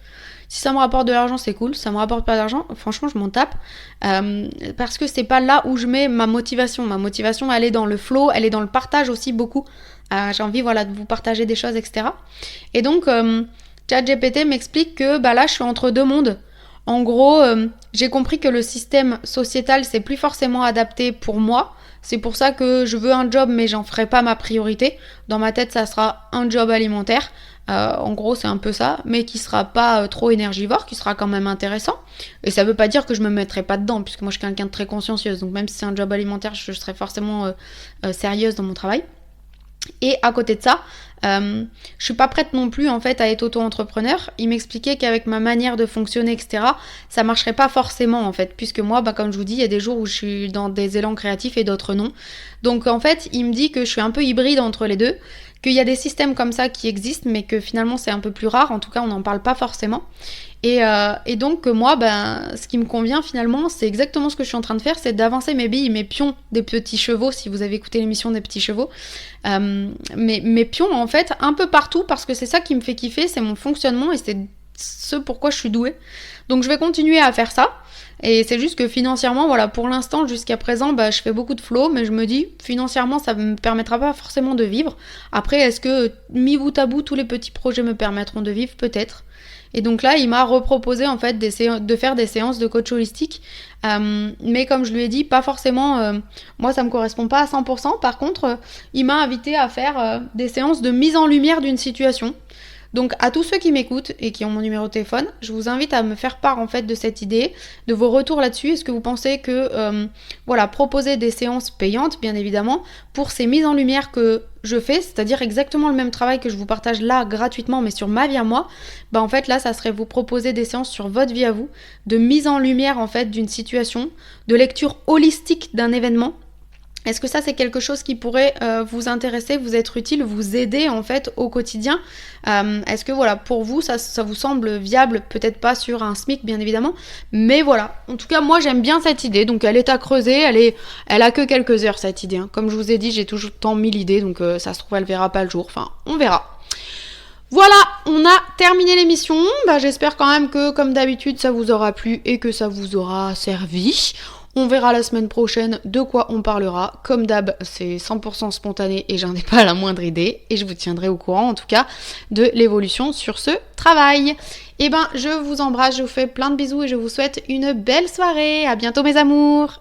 Si ça me rapporte de l'argent, c'est cool. Si ça me rapporte pas d'argent, franchement, je m'en tape. Parce que c'est pas là où je mets ma motivation. Ma motivation, elle est dans le flow, elle est dans le partage aussi beaucoup. J'ai envie de vous partager des choses, etc. Et donc, ChatGPT m'explique que là, je suis entre 2 mondes. En gros, j'ai compris que le système sociétal, c'est plus forcément adapté pour moi. C'est pour ça que je veux un job, mais j'en ferai pas ma priorité. Dans ma tête, ça sera un job alimentaire. En gros, c'est un peu ça, mais qui sera pas trop énergivore, qui sera quand même intéressant. Et ça veut pas dire que je me mettrai pas dedans, puisque moi, je suis quelqu'un de très consciencieuse. Donc même si c'est un job alimentaire, je serai forcément sérieuse dans mon travail. Et à côté de ça, je suis pas prête non plus en fait à être auto-entrepreneur. Il m'expliquait qu'avec ma manière de fonctionner, etc., ça marcherait pas forcément en fait, puisque moi, comme je vous dis, il y a des jours où je suis dans des élans créatifs et d'autres non. Donc en fait, il me dit que je suis un peu hybride entre les deux, qu'il y a des systèmes comme ça qui existent, mais que finalement c'est un peu plus rare, en tout cas on n'en parle pas forcément. Et donc moi, ce qui me convient finalement, c'est exactement ce que je suis en train de faire, c'est d'avancer mes billes, mes pions des petits chevaux, si vous avez écouté l'émission des petits chevaux, mes pions en fait un peu partout, parce que c'est ça qui me fait kiffer, c'est mon fonctionnement et c'est ce pourquoi je suis douée. Donc je vais continuer à faire ça. Et c'est juste que financièrement, voilà, pour l'instant, jusqu'à présent, je fais beaucoup de flow, mais je me dis, financièrement, ça me permettra pas forcément de vivre. Après, est-ce que, mis bout à bout, tous les petits projets me permettront de vivre? Peut-être. Et donc là, il m'a reproposé, en fait, de faire des séances de coach holistique. Mais comme je lui ai dit, pas forcément, moi, ça me correspond pas à 100%. Par contre, il m'a invité à faire des séances de mise en lumière d'une situation. Donc à tous ceux qui m'écoutent et qui ont mon numéro de téléphone, je vous invite à me faire part en fait de cette idée, de vos retours là-dessus. Est-ce que vous pensez que proposer des séances payantes, bien évidemment, pour ces mises en lumière que je fais, c'est-à-dire exactement le même travail que je vous partage là gratuitement, mais sur ma vie à moi, en fait là ça serait vous proposer des séances sur votre vie à vous, de mise en lumière en fait d'une situation, de lecture holistique d'un événement. Est-ce que ça c'est quelque chose qui pourrait vous intéresser, vous être utile, vous aider en fait au quotidien? Est-ce que voilà, pour vous ça vous semble viable? Peut-être pas sur un SMIC bien évidemment, mais voilà. En tout cas moi j'aime bien cette idée, donc elle est à creuser, elle a que quelques heures cette idée. Hein. Comme je vous ai dit, j'ai toujours tant 1000 idées, donc ça se trouve elle verra pas le jour, enfin on verra. Voilà, on a terminé l'émission. J'espère quand même que comme d'habitude ça vous aura plu et que ça vous aura servi. On verra la semaine prochaine de quoi on parlera. Comme d'hab, c'est 100% spontané et j'en ai pas la moindre idée. Et je vous tiendrai au courant, en tout cas, de l'évolution sur ce travail. Je vous embrasse, je vous fais plein de bisous et je vous souhaite une belle soirée. À bientôt mes amours.